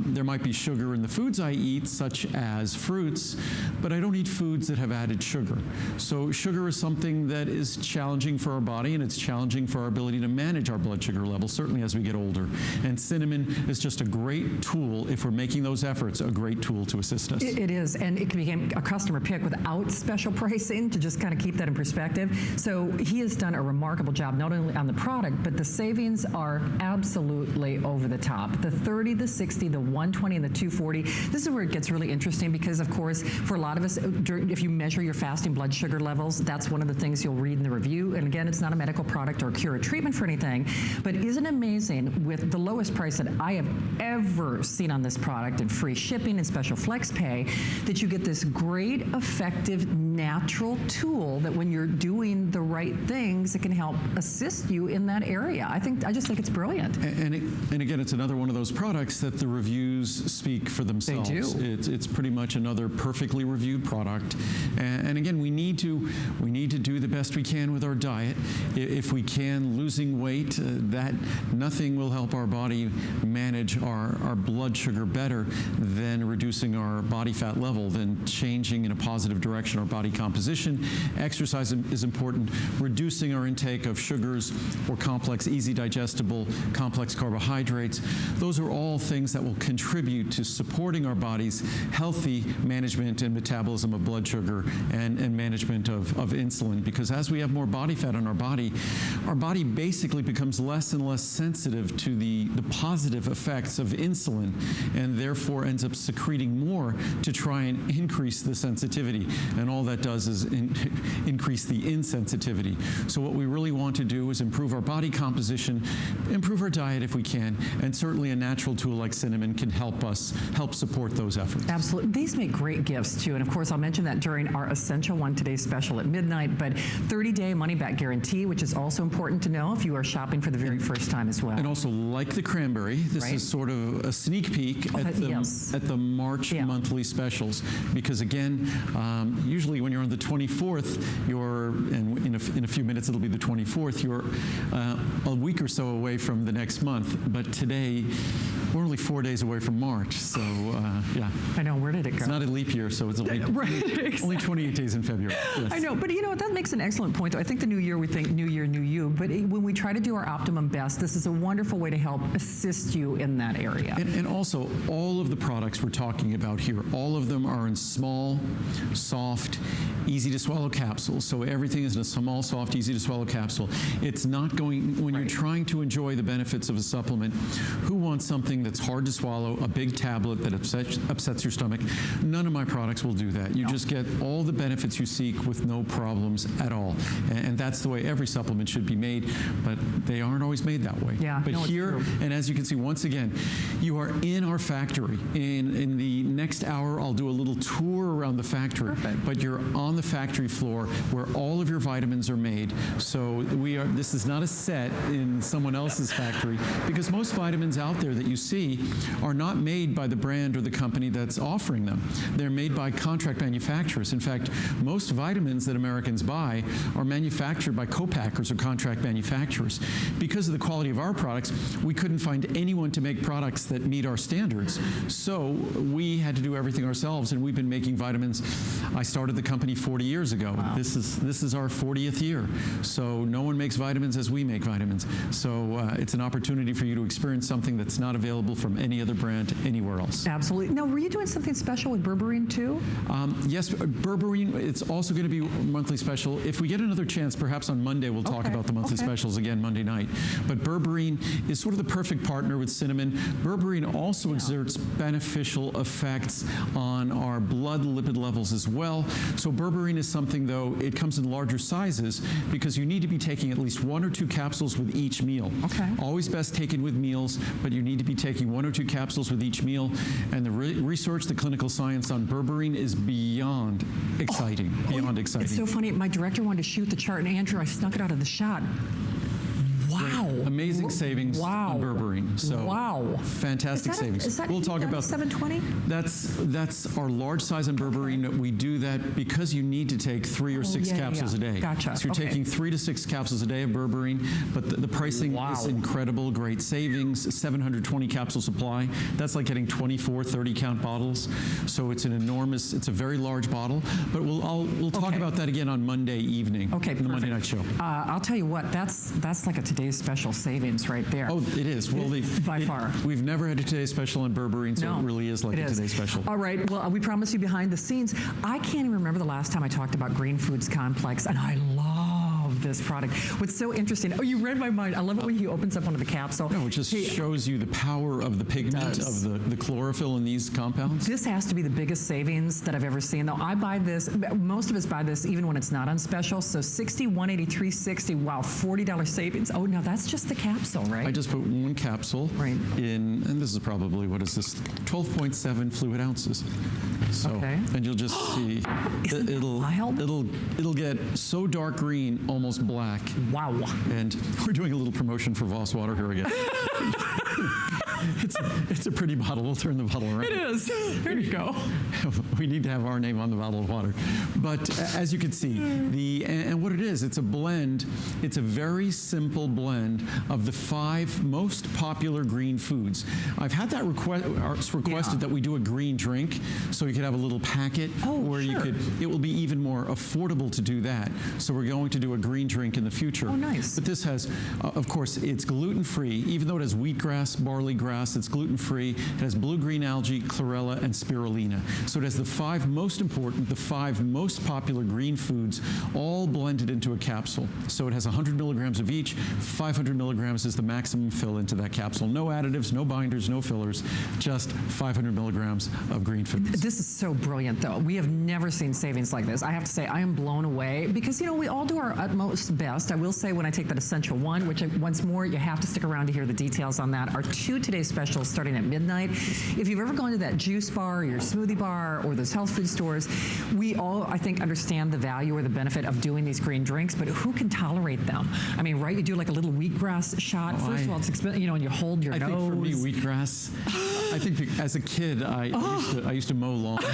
Speaker 4: There might be sugar in the foods I eat, such as fruits, but I don't eat foods that have added sugar. So sugar is something that is challenging for our body, and it's challenging for our ability to manage our blood sugar levels, certainly as we get older. And cinnamon is just a great tool, if we're making those efforts, a great tool to assist us.
Speaker 3: It is, and it became a customer pick without special pricing, to just kind of keep that in perspective. So he has done a remarkable job, not only on the product, but the savings are absolutely over the top. The 30, the 60, the 120, and the 240. This is where it gets really interesting, because of course, for a lot of us, if you measure your fasting blood sugar levels, that's one of the things you'll read in the review. And again, it's not a medical product or cure or treatment for anything, but isn't it amazing, with the lowest price that I have ever seen on this product, and free shipping and special flex pay, that you get this this great, effective, natural tool that when you're doing the right things, it can help assist you in that area. I just think it's brilliant.
Speaker 4: And again, it's another one of those products that the reviews speak for themselves.
Speaker 3: They do.
Speaker 4: It's pretty much another perfectly reviewed product. And again, we need to do the best we can with our diet. If we can, losing weight, that nothing will help our body manage our blood sugar better than reducing our body fat level, than changing in a positive direction our body composition. Exercise is important. Reducing our intake of sugars or complex, easy digestible, complex carbohydrates. Those are all things that will contribute to supporting our body's healthy management and metabolism of blood sugar and management of insulin. Because as we have more body fat on our body basically becomes less and less sensitive to the positive effects of insulin, and therefore ends up secreting more to try and increase the sensitivity. And all that does is increase the insensitivity. So what we really want to do is improve our body composition, improve our diet if we can, and certainly a natural tool like cinnamon can help support those efforts.
Speaker 3: Absolutely. These make great gifts too. And of course, I'll mention that during our Essential One Today special at midnight, but 30-day money-back guarantee, which is also important to know if you are shopping for the very first time as well.
Speaker 4: And also, like the cranberry, this is sort of a sneak peek at the March monthly specials. Because again, usually when you're on the 24th, and in a few minutes it'll be the 24th, you're a week or so away from the next month. But today, we're only 4 days away from March. So, yeah.
Speaker 3: I know, where did it go?
Speaker 4: It's not a leap year, so it's only 28 days in February. Yes.
Speaker 3: I know, but you know, that makes an excellent point. I think the new year, we think new year, new you. But when we try to do our optimum best, this is a wonderful way to help assist you in that area.
Speaker 4: And also, all of the products we're talking about here, all of them are in small, soft, easy to swallow capsules. So everything is in a small, soft, easy to swallow capsule. It's not going, when you're trying to enjoy the benefits of a supplement, who wants something that's hard to swallow, a big tablet that upsets your stomach? None of my products will do that. You just get all the benefits you seek with no problems at all. And that's the way every supplement should be made, but they aren't always made that way.
Speaker 3: Yeah,
Speaker 4: but here, and as you can see, once again, you are in our factory. In the next hour, I'll do a little tour around the factory.
Speaker 3: Perfect.
Speaker 4: But you're on the factory floor where all of your vitamins are made. So this is not a set in someone else's factory, because most vitamins out there that you see are not made by the brand or the company that's offering them. They're made by contract manufacturers. In fact, most vitamins that Americans buy are manufactured by co-packers or contract manufacturers. Because of the quality of our products, we couldn't find anyone to make products that meet our standards. So we had to do everything ourselves, and we've been making vitamins. I started the company 40 years ago. Wow. This is our 40th year. So no one makes vitamins as we make vitamins. So it's an opportunity for you to experience something that's not available from any other brand anywhere else.
Speaker 3: Absolutely. Now, were you doing something special with berberine too?
Speaker 4: Yes, berberine, it's also going to be monthly special. If we get another chance, perhaps on Monday we'll talk about the monthly specials again Monday night. But berberine is sort of the perfect partner with cinnamon. Berberine also exerts beneficial effects on our blood lipid levels as well. So berberine is something, though, it comes in larger sizes because you need to be taking at least 1 or 2 capsules with each meal.
Speaker 3: Okay.
Speaker 4: Always best taken with meals, but you need to be taking 1 or 2 capsules with each meal. And the research, the clinical science on berberine is beyond exciting, beyond exciting.
Speaker 3: It's so funny. My director wanted to shoot the chart, and Andrew, I snuck it out of the shot. Wow.
Speaker 4: Amazing savings on berberine. So fantastic savings. We'll talk about
Speaker 3: $7.20?
Speaker 4: That's our large size on berberine. We do that because you need to take 3 or 6 capsules a day.
Speaker 3: Gotcha.
Speaker 4: So you're taking 3 to 6 capsules a day of berberine, but the pricing is incredible. Great savings, 720 capsule supply. That's like getting 24, 30 count bottles. So it's it's a very large bottle, but we'll talk about that again on Monday evening.
Speaker 3: Okay,
Speaker 4: in the Monday night show.
Speaker 3: I'll tell you what, that's like a today's special savings right there.
Speaker 4: Oh, it is. Well,
Speaker 3: by far.
Speaker 4: We've never had a today's special on berberine, so it really is like a today's special.
Speaker 3: All right. Well, we promise you behind the scenes. I can't even remember the last time I talked about Green Foods Complex, and I love love this product. What's so interesting, oh, you read my mind. I love it when he opens up one of the capsule.
Speaker 4: No, it just shows you the power of the pigment, of the chlorophyll in these compounds.
Speaker 3: This has to be the biggest savings that I've ever seen, though. I buy this, most of us buy this even when it's not on special, so $60, $180, $360, wow, $40 savings. Oh, now that's just the capsule, right?
Speaker 4: I just put one capsule in, and this is probably, what is this, 12.7 fluid ounces. So, and you'll just see, it'll get so dark green, almost black.
Speaker 3: Wow.
Speaker 4: And we're doing a little promotion for Voss Water here again. It's a pretty bottle. We'll turn the bottle around.
Speaker 3: It is. There you go.
Speaker 4: We need to have our name on the bottle of water. But as you can see, and what it is, it's a blend. It's a very simple blend of the 5 most popular green foods. I've had that requested that we do a green drink, so you could have a little packet where you could. It will be even more affordable to do that. So we're going to do a green drink in the future.
Speaker 3: Oh, nice.
Speaker 4: But this has, of course, it's gluten-free. Even though it has wheatgrass, barley grass, it's gluten-free. It has blue-green algae, chlorella, and spirulina. So it has the 5 most important, the 5 most popular green foods, all blended into a capsule. So it has 100 milligrams of each. 500 milligrams is the maximum fill into that capsule. No additives, no binders, no fillers, just 500 milligrams of green foods.
Speaker 3: This is so brilliant, though. We have never seen savings like this. I have to say, I am blown away because, you know, we all do our utmost best. I will say when I take that Essential One, which once more, you have to stick around to hear the details on that, are 2 today's specials starting at midnight. If you've ever gone to that juice bar or your smoothie bar or those health food stores, we all, I think, understand the value or the benefit of doing these green drinks, but who can tolerate them? I mean, right, you do like a little wheatgrass shot. First of all, it's expensive, you know, and you hold your nose.
Speaker 4: I think for me, wheatgrass, I think as a kid, I used to mow lawns.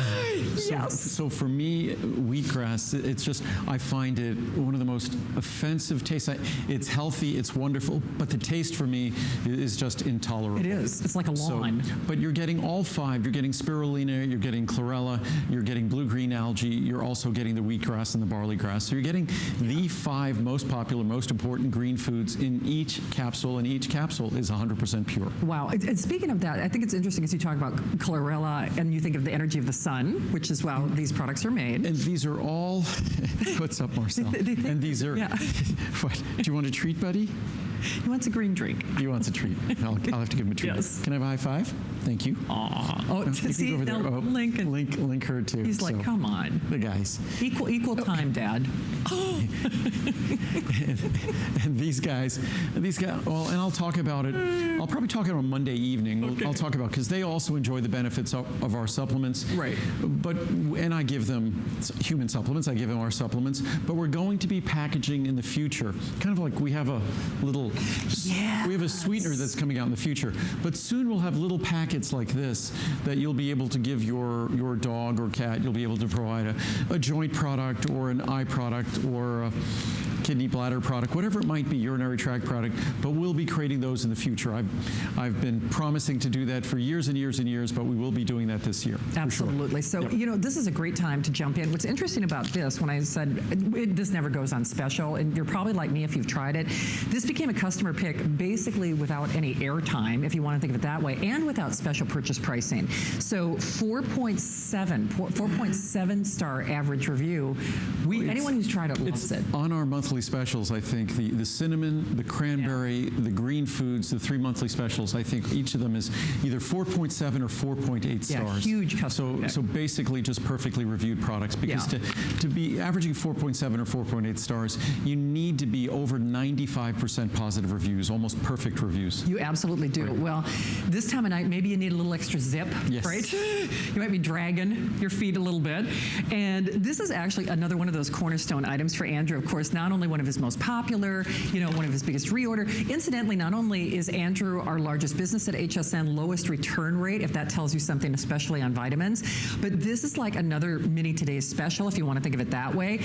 Speaker 4: So for me, wheatgrass, it's just, I find it one of the most offensive tastes. It's healthy, it's wonderful, but the taste for me is just intolerable.
Speaker 3: It is. It's like a lawn.
Speaker 4: But you're getting all 5. You're getting spirulina, you're getting chlorella, you're getting blue-green algae, you're also getting the wheatgrass and the barley grass. So you're getting the 5 most popular, most important green foods in each capsule, and each capsule is 100% pure.
Speaker 3: Wow. And speaking of that, I think it's interesting as you talk about chlorella and you think of the energy of the sun, which is how these products are made.
Speaker 4: And these are all, what's up, Marcel? And these are, what, do you want a treat, buddy?
Speaker 3: He wants a green drink.
Speaker 4: He wants a treat. I'll have to give him a treat.
Speaker 3: Yes.
Speaker 4: Can I have a high five? Thank you.
Speaker 3: Aw. Oh, see,
Speaker 4: over there.
Speaker 3: now Lincoln.
Speaker 4: Link her too.
Speaker 3: He's like, come on.
Speaker 4: The guys.
Speaker 3: Equal time, Dad.
Speaker 4: And these guys, well, and I'll talk about it. I'll probably talk about it on Monday evening. I'll talk about, because they also enjoy the benefits of our supplements. Right. And I give them human supplements. I give them our supplements. But we're going to be packaging in the future, kind of like we have a little, we have a sweetener that's coming out in the future. But soon we'll have little packets like this that you'll be able to give your dog or cat. You'll be able to provide a joint product or an eye product or a kidney bladder product, whatever it might be, urinary tract product, but we'll be creating those in the future. I've been promising to do that for years and years and years, but we will be doing that this year.
Speaker 3: Absolutely. Sure. So, you know, this is a great time to jump in. What's interesting about this, when I said this never goes on special, and you're probably like me if you've tried it, this became a customer pick basically without any airtime, if you want to think of it that way, and without special purchase pricing. So 4.7 star average review. Anyone who's tried it loves it.
Speaker 4: On our monthly specials, I think the cinnamon, the cranberry, the green foods, the 3 monthly specials, I think each of them is either 4.7 or 4.8 stars.
Speaker 3: Yeah, huge customer pick.
Speaker 4: So basically just perfectly reviewed products, because to be averaging 4.7 or 4.8 stars, you need to be over 95% positive reviews, almost perfect reviews.
Speaker 3: You absolutely do. Right. Well, this time of night, maybe you need a little extra zip, right? You might be dragging your feet a little bit. And this is actually another one of those cornerstone items for Andrew. Of course, not only one of his most popular, you know, one of his biggest reorder. Incidentally, not only is Andrew our largest business at HSN, lowest return rate, if that tells you something, especially on vitamins, but this is like another mini today's special, if you want to think of it that way.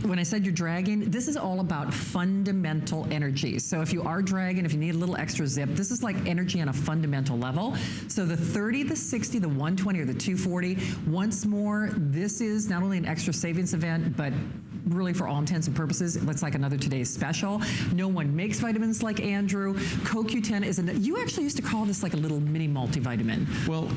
Speaker 3: When I said you're dragging, this is all about fundamental energy. So if you are dragging, if you need a little extra zip, this is like energy on a fundamental level. So the 30, the 60, the 120, or the 240, once more, this is not only an extra savings event, but really, for all intents and purposes, it's like another today's special. No one makes vitamins like Andrew. CoQ10 is you actually used to call this like a little mini multivitamin.
Speaker 4: Well,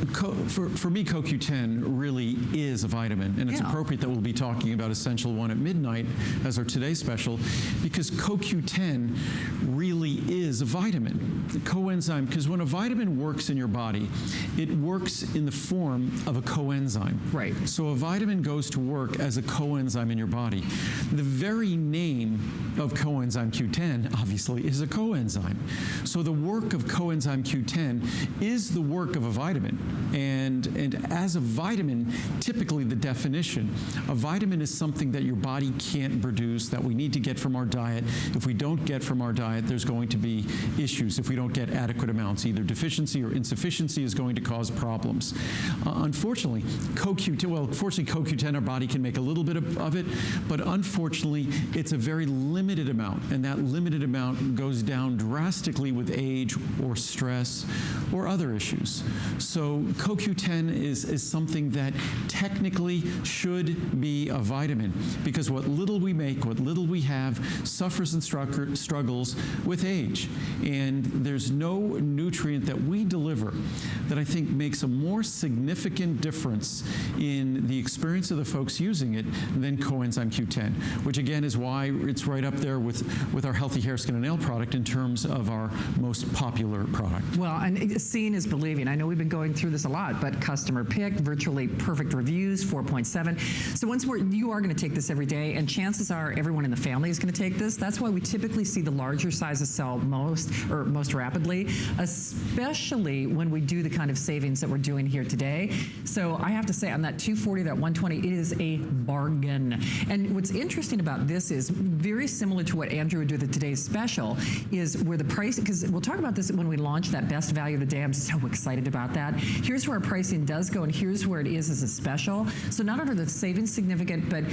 Speaker 4: for me, CoQ10 really is a vitamin, and it's appropriate that we'll be talking about Essential One at midnight as our today's special, because CoQ10 really is a vitamin. The coenzyme, because when a vitamin works in your body, it works in the form of a coenzyme.
Speaker 3: Right.
Speaker 4: So a vitamin goes to work as a coenzyme in your body. The very name of coenzyme Q10, obviously, is a coenzyme. So the work of coenzyme Q10 is the work of a vitamin. And as a vitamin, typically the definition, a vitamin is something that your body can't produce, that we need to get from our diet. If we don't get from our diet, there's going to be issues if we don't get adequate amounts. Either deficiency or insufficiency is going to cause problems. Unfortunately, CoQ10, our body can make a little bit of it, but unfortunately, it's a very limited amount, and that limited amount goes down drastically with age or stress or other issues. So CoQ10 is something that technically should be a vitamin, because what little we make, what little we have, suffers and struggles with age. And there's no nutrient that we deliver that I think makes a more significant difference in the experience of the folks using it than coenzyme Q10, which again is why it's right up there with our healthy hair, skin, and nail product in terms of our most popular product.
Speaker 3: Well, and seeing is believing. I know we've been going through this a lot, but customer pick, virtually perfect reviews, 4.7. So once you are going to take this every day, and chances are everyone in the family is going to take this. That's why we typically see the larger sizes sell most rapidly, especially when we do the kind of savings that we're doing here today. So I have to say, on that 240, that 120, it is a bargain. And what's interesting about this is very similar to what Andrew would do with today's special, is where the price, because we'll talk about this when we launch that best value of the day. I'm so excited about that. Here's where our pricing does go, and here's where it is as a special. So not only are the savings significant, but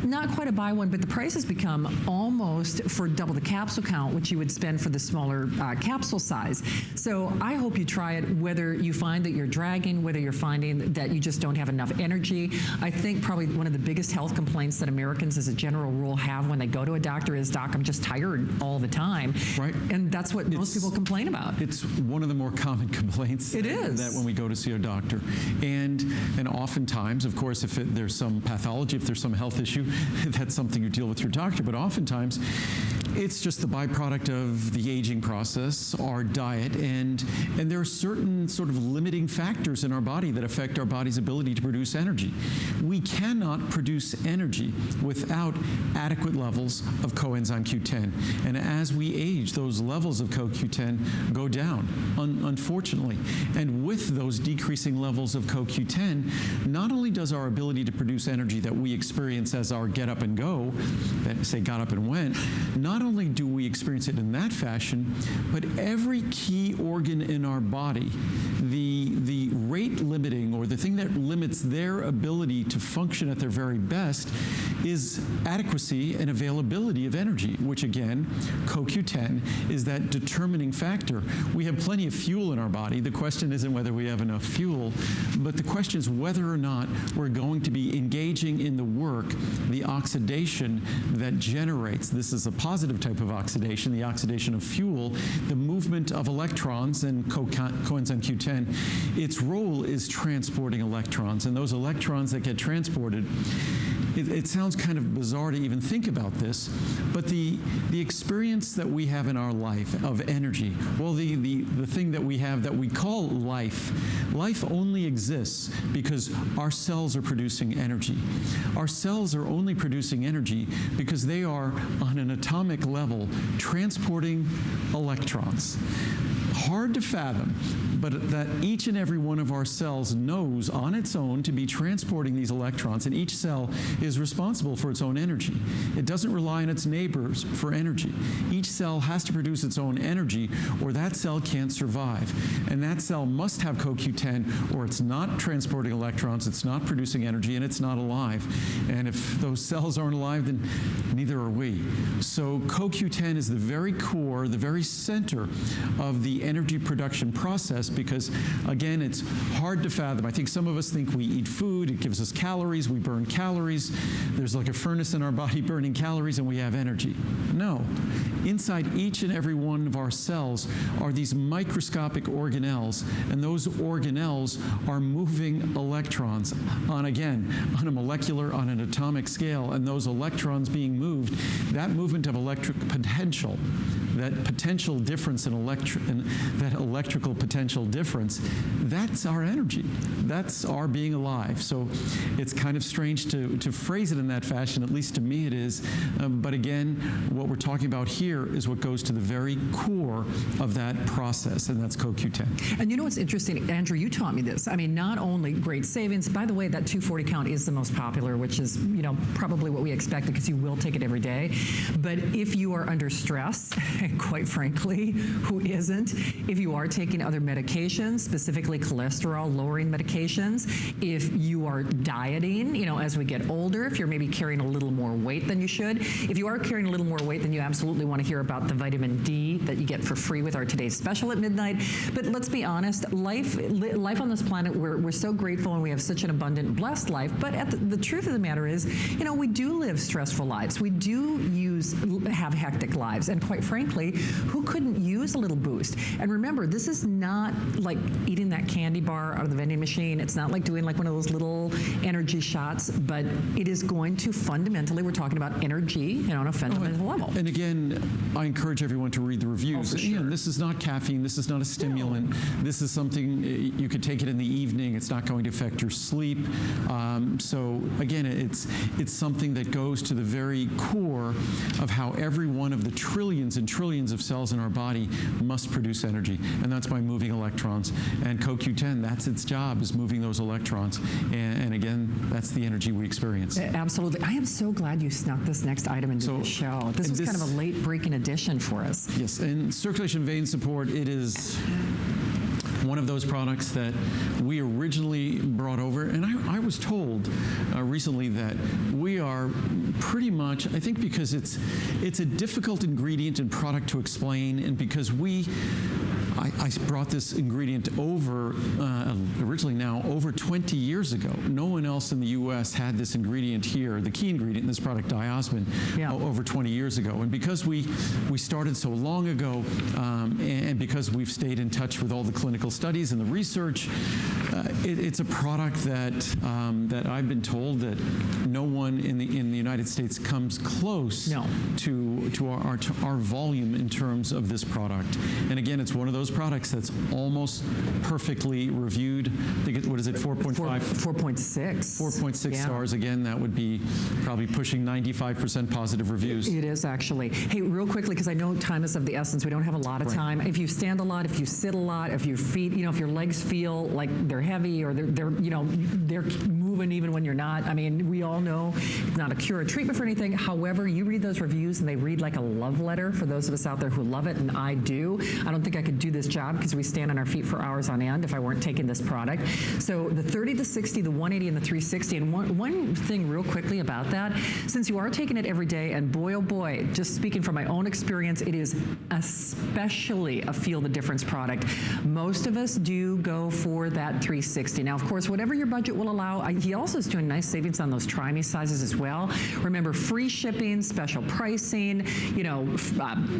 Speaker 3: not quite a buy one, but the price has become almost for double the capsule count, which you would spend for the smaller capsule size. So I hope you try it, whether you find that you're dragging, whether you're finding that you just don't have enough energy. I think probably one of the biggest health complaints that Americans as a general rule have when they go to a doctor is, "Doc, I'm just tired all the time."
Speaker 4: Right.
Speaker 3: And that's what most people complain about.
Speaker 4: It's one of the more common complaints.
Speaker 3: It is.
Speaker 4: That when we go to see a doctor. And oftentimes, of course, if there's some pathology, if there's some health issue, that's something you deal with your doctor. But oftentimes, it's just the byproduct of the aging process, our diet, and there are certain sort of limiting factors in our body that affect our body's ability to produce energy. We cannot produce energy without adequate levels of coenzyme Q10. And as we age, those levels of CoQ10 go down, unfortunately. And with those decreasing levels of CoQ10, not only does our ability to produce energy that we experience as our get up and go, that say got up and went, not only do we experience it in that fashion, but every key organ in our body, the rate limiting, or the thing that limits their ability to function at their very best, is adequacy and availability of energy, which again, CoQ10 is that determining factor. We have plenty of fuel in our body. The question isn't whether we have enough fuel, but the question is whether or not we're going to be engaging in the work, the oxidation that generates. This is a positive type of oxidation, the oxidation of fuel, the movement of electrons, and coenzyme Q10, its role is transporting electrons, and those electrons that get transported, it sounds kind of bizarre to even think about this, but the experience that we have in our life of energy, well, the thing that we have that we call life only exists because our cells are producing energy. Our cells are only producing energy because they are, on an atomic level, transporting electrons. Hard to fathom, but that each and every one of our cells knows on its own to be transporting these electrons, and each cell is responsible for its own energy. It doesn't rely on its neighbors for energy. Each cell has to produce its own energy, or that cell can't survive. And that cell must have CoQ10, or it's not transporting electrons, it's not producing energy, and it's not alive. And if those cells aren't alive, then neither are we. So CoQ10 is the very core, the very center of the energy production process because, again, it's hard to fathom. I think some of us think we eat food, it gives us calories, we burn calories. There's like a furnace in our body burning calories and we have energy. No. Inside each and every one of our cells are these microscopic organelles, and those organelles are moving electrons on a molecular, on an atomic scale, and those electrons being moved, that movement of electric potential, that potential difference in that electrical potential difference, that's our energy. That's our being alive. So it's kind of strange to phrase it in that fashion, at least to me it is. But again, what we're talking about here is what goes to the very core of that process, and that's CoQ10.
Speaker 3: And you know what's interesting, Andrew, you taught me this. I mean, not only great savings, by the way, that 240 count is the most popular, which is, you know, probably what we expected because you will take it every day. But if you are under stress, and quite frankly, who isn't? If you are taking other medications, specifically cholesterol-lowering medications, if you are dieting, you know, as we get older, if you're maybe carrying a little more weight than you should, if you are carrying a little more weight, then you absolutely want to hear about the vitamin D that you get for free with our today's special at midnight. But let's be honest, life on this planet, we're so grateful and we have such an abundant, blessed life. But the truth of the matter is, you know, we do live stressful lives. We do have hectic lives. And quite frankly, who couldn't use a little boost? And remember, this is not like eating that candy bar out of the vending machine. It's not like doing like one of those little energy shots, but it is going to fundamentally, we're talking about energy, you know, on a fundamental level.
Speaker 4: And again, I encourage everyone to read the reviews.
Speaker 3: For sure.
Speaker 4: Again, this is not caffeine. This is not a stimulant. No. This is something you could take it in the evening. It's not going to affect your sleep. So again, it's something that goes to the very core of how every one of the trillions and trillions of cells in our body must produce energy, and that's by moving electrons. And CoQ10, that's its job, is moving those electrons. And again, that's the energy we experience.
Speaker 3: Absolutely. I am so glad you snuck this next item into the show. This was kind of a late-breaking addition for us.
Speaker 4: Yes, and circulation vein support, it is one of those products that we originally brought over, and I was told recently that we are pretty much, I think because it's a difficult ingredient and product to explain, and because I brought this ingredient over, originally now, over 20 years ago. No one else in the U.S. had this ingredient here, the key ingredient in this product, diosmin, over 20 years ago. And because we started so long ago, and because we've stayed in touch with all the clinical studies and the research, it's a product that I've been told that no one in the United States comes close to our volume in terms of this product. And again, it's one of those products that's almost perfectly reviewed. I think what is it, 4.5?
Speaker 3: 4.6.
Speaker 4: 4.6 stars. Again, that would be probably pushing 95% positive reviews.
Speaker 3: It is actually. Hey, real quickly, because I know time is of the essence. We don't have a lot of time. If you stand a lot, if you sit a lot, if your feet, you know, if your legs feel like they're heavy or they're moving even when you're not. I mean, we all know it's not a cure or treatment for anything. However, you read those reviews and they read like a love letter for those of us out there who love it, and I do. I don't think I could do this job because we stand on our feet for hours on end if I weren't taking this product. So the 30 to 60, the 180 and the 360, and one thing real quickly about that, since you are taking it every day, and boy, oh boy, just speaking from my own experience, it is especially a feel the difference product. Most of us do go for that 360. Now, of course, whatever your budget will allow, he also is doing nice savings on those try me sizes as well. Remember, free shipping, special pricing, you know,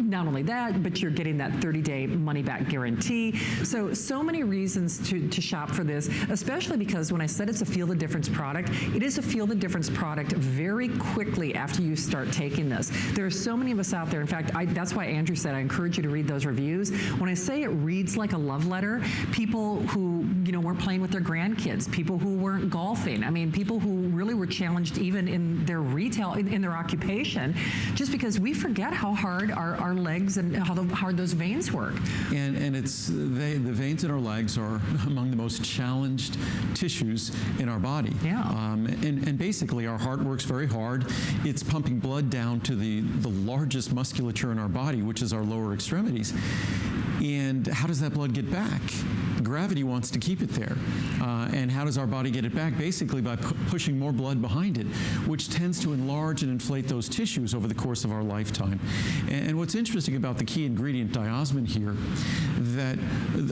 Speaker 3: not only that, but you're getting that 30-day money-back guarantee. So many reasons to shop for this, especially because when I said it's a feel the difference product, it is a feel the difference product very quickly after you start taking this. There are so many of us out there. In fact, that's why Andrew said I encourage you to read those reviews. When I say it reads like a love letter, people who, you know, weren't playing with their grandkids, people who weren't golfing, I mean, people who really were challenged even in their retail, in their occupation, just because we forget how hard our legs and how hard those veins work.
Speaker 4: And the veins in our legs are among the most challenged tissues in our body.
Speaker 3: Yeah.
Speaker 4: And basically, our heart works very hard. It's pumping blood down to the largest musculature in our body, which is our lower extremities. And how does that blood get back? Gravity wants to keep it there. And how does our body get it back? Basically by pushing more blood behind it, which tends to enlarge and inflate those tissues over the course of our lifetime. And what's interesting about the key ingredient diosmin here, that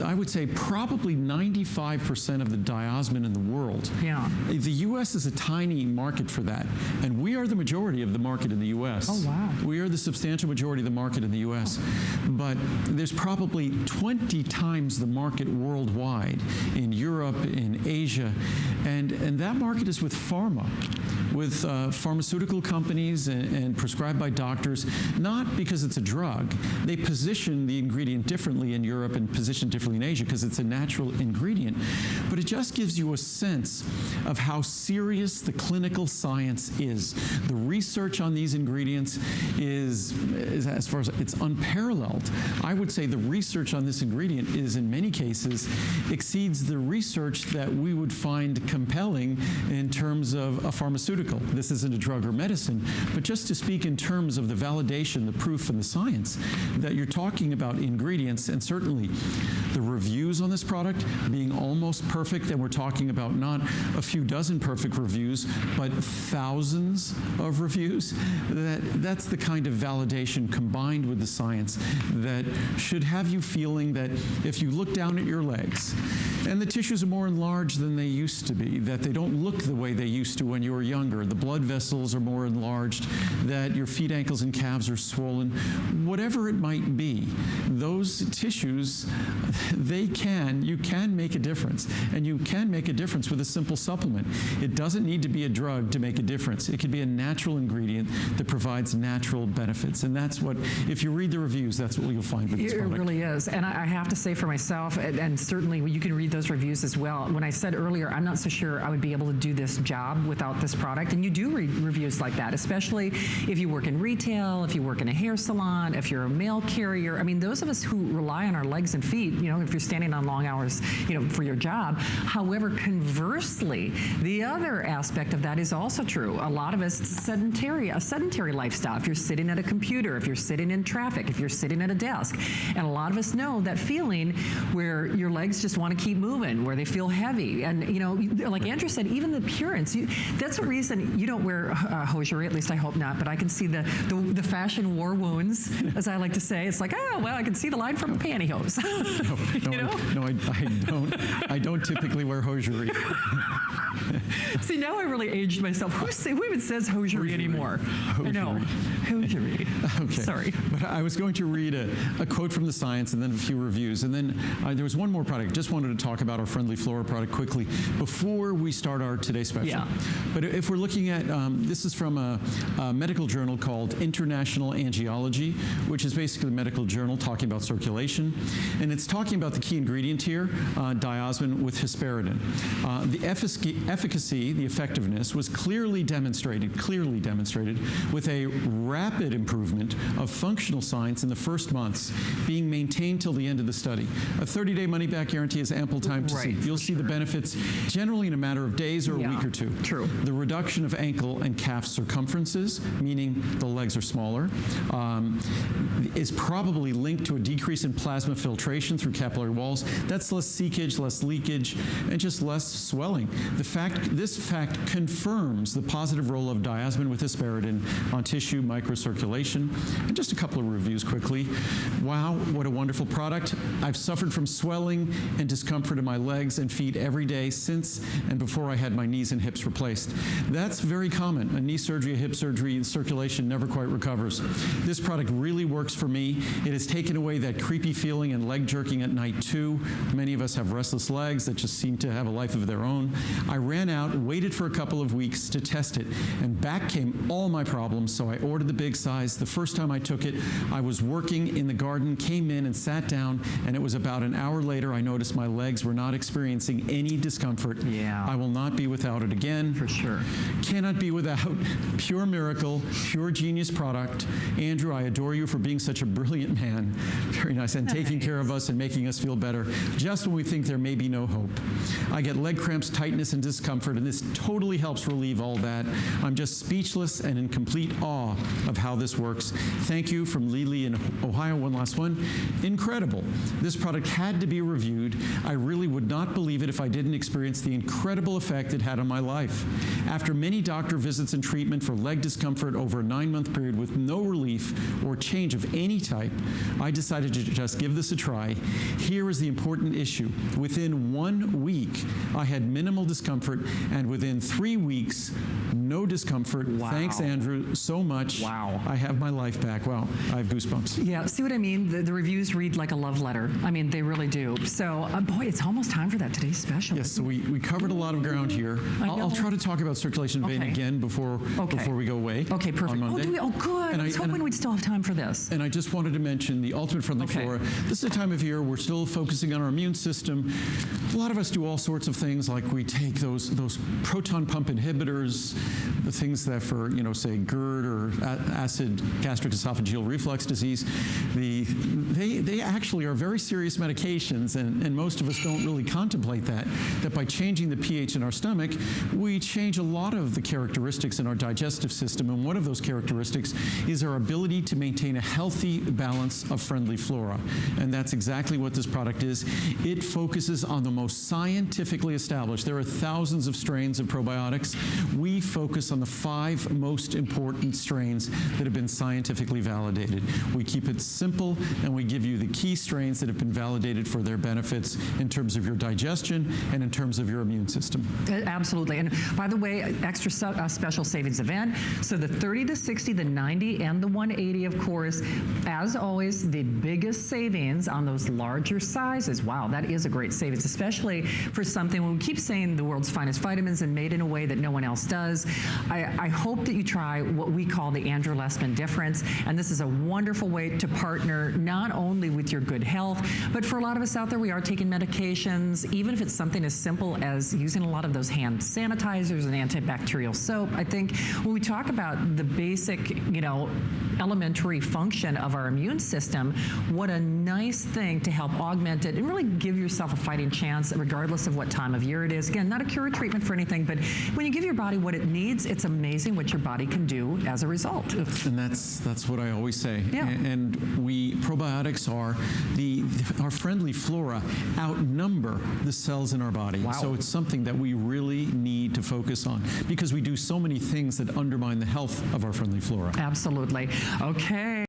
Speaker 4: I would say probably 95% of the diosmin in the world.
Speaker 3: Yeah.
Speaker 4: The U.S. is a tiny market for that, and we are the majority of the market in the U.S.
Speaker 3: Oh, wow.
Speaker 4: We are the substantial majority of the market in the U.S., but there's probably 20 times the market worldwide in Europe, in Asia, and that market is with pharma, with pharmaceutical companies and prescribed by doctors, not because it's a drug. They position the ingredient differently in Europe and position differently in Asia because it's a natural ingredient, but it just gives you a sense of how serious the clinical science is. The research on these ingredients is as far as it's unparalleled. I would say the research on this ingredient is in many cases exceeds the research that we would find compelling in terms of a pharmaceutical. This isn't a drug or medicine, but just to speak in terms of the validation, the proof, and the science, that you're talking about ingredients, and certainly the reviews on this product being almost perfect, and we're talking about not a few dozen perfect reviews, but thousands of reviews. That's the kind of validation combined with the science that should have you feeling that if you look down at your legs and the tissues are more enlarged than they used to be, that they don't look the way they used to when you were younger, the blood vessels are more enlarged, that your feet, ankles, and calves are swollen, whatever it might be, those tissues, you can make a difference. And you can make a difference with a simple supplement. It doesn't need to be a drug to make a difference. It could be a natural ingredient that provides natural benefits. And that's what, if you read the reviews, that's what you'll find with this product.
Speaker 3: It really is. And I have to say for myself, and certainly you can read those reviews as well, when I said earlier, I'm not so sure I would be able to do this job without this product. And you do read reviews like that, especially if you work in retail, if you work in a hair salon, if you're a mail carrier. I mean, those of us who rely on our legs and feet, if you're standing on long hours, for your job. However, conversely, the other aspect of that is also true. A lot of us, a sedentary lifestyle. If you're sitting at a computer, if you're sitting in traffic, if you're sitting at a desk, and a lot of us know that feeling where your legs just want to keep moving, where they feel heavy. And, like Andrew said, even the appearance, that's a reason you don't wear hosiery, at least I hope not, but I can see the fashion war wounds, as I like to say. It's like, oh, well, I can see the line from a pantyhose.
Speaker 4: I don't typically wear hosiery.
Speaker 3: See, now I really aged myself. Who even says hosiery anymore?
Speaker 4: Hosiery.
Speaker 3: I know. Hosiery.
Speaker 4: Okay.
Speaker 3: Sorry.
Speaker 4: But I was going to read a quote from the science and then a few reviews. And then there was one more product. Just wanted to talk about our Friendly Flora product quickly before we start our Today Special.
Speaker 3: Yeah.
Speaker 4: But if we're looking at, this is from a medical journal called International Angiology, which is basically a medical journal talking about circulation. And it's talking about the key ingredient here, diosmin with hesperidin. The efficacy, the effectiveness, was clearly demonstrated with a rapid improvement of functional signs in the first months, being maintained till the end of the study. A 30-day money-back guarantee is ample time to see. You'll see the benefits generally in a matter of days or a week or two.
Speaker 3: True.
Speaker 4: The reduction of ankle and calf circumferences, meaning the legs are smaller, is probably linked to a decrease in plasma filtration through capillary walls. That's less seepage, less leakage, and just less swelling. This fact confirms the positive role of diosmin with hesperidin on tissue microcirculation. And just a couple of reviews quickly. Wow, what a wonderful product. I've suffered from swelling and discomfort in my legs and feet every day since and before I had my knees and hips replaced. That's very common. A knee surgery, a hip surgery, circulation never quite recovers. This product really works for me. It has taken away that creepy feeling and leg jerking at night too. Many of us have restless legs that just seem to have a life of their own. I ran out, waited for a couple of weeks to test it, and back came all my problems, so I ordered the big size. The first time I took it, I was working in the garden, came in and sat down, and it was about an hour later I noticed my legs were not experiencing any discomfort.
Speaker 3: Yeah.
Speaker 4: I will not be without it again.
Speaker 3: For sure.
Speaker 4: Cannot be without pure miracle, pure genius product. Andrew, I adore you for being such a brilliant man. Very nice. And taking care of us and making making us feel better just when we think there may be no hope. I get leg cramps, tightness, and discomfort, and this totally helps relieve all that. I'm just speechless and in complete awe of how this works. Thank you from Lily in Ohio. One last one. Incredible. This product had to be reviewed. I really would not believe it if I didn't experience the incredible effect it had on my life. After many doctor visits and treatment for leg discomfort over a 9-month period with no relief or change of any type, I decided to just give this a try. Here is the important issue. Within 1 week, I had minimal discomfort, and within 3 weeks, no discomfort.
Speaker 3: Wow.
Speaker 4: Thanks, Andrew, so much.
Speaker 3: Wow.
Speaker 4: I have my life back. Wow, I have goosebumps.
Speaker 3: Yeah, see what I mean? The reviews read like a love letter. I mean, they really do. So, boy, it's almost time for that today's special.
Speaker 4: Yes, so we covered a lot of ground here. I'll try to talk about circulation vein
Speaker 3: Okay.
Speaker 4: again before we go away.
Speaker 3: Okay, perfect.
Speaker 4: On Monday.
Speaker 3: Oh, good.
Speaker 4: And
Speaker 3: I was hoping we'd still have time for this.
Speaker 4: And I just wanted to mention the Ultimate Friendly
Speaker 3: Okay.
Speaker 4: Flora. This is a time of year we're still focusing on our immune system. A lot of us do all sorts of things, like we take those proton pump inhibitors, the things that for, say GERD or acid gastric esophageal reflux disease. They actually are very serious medications, and most of us don't really contemplate that by changing the pH in our stomach, we change a lot of the characteristics in our digestive system, and one of those characteristics is our ability to maintain a healthy balance of friendly flora. And that's exactly what this product is. It focuses on the most scientifically established. There are thousands of strains of probiotics. We focus on the 5 most important strains that have been scientifically validated. We keep it simple, and we give you the key strains that have been validated for their benefits in terms of your digestion and in terms of your immune system.
Speaker 3: Absolutely. And by the way, extra special savings event. So the 30 to 60, the 90, and the 180, of course. As always, the biggest savings on those larger sizes. Wow, that is a great savings, especially for something when we keep saying the world's finest vitamins and made in a way that no one else does. I hope that you try what we call the Andrew Lessman difference. And this is a wonderful way to partner not only with your good health, but for a lot of us out there, we are taking medications, even if it's something as simple as using a lot of those hand sanitizers and antibacterial soap. I think when we talk about the basic, elementary function of our immune system, what a nice thing to help augment it and really give yourself a fighting chance regardless of what time of year it is. Again, not a cure or treatment for anything, but when you give your body what it needs, it's amazing what your body can do as a result.
Speaker 4: And that's what I always say.
Speaker 3: Yeah.
Speaker 4: And probiotics are our friendly flora outnumber the cells in our body.
Speaker 3: Wow.
Speaker 4: So it's something that we really need to focus on because we do so many things that undermine the health of our friendly flora.
Speaker 3: Absolutely. Okay.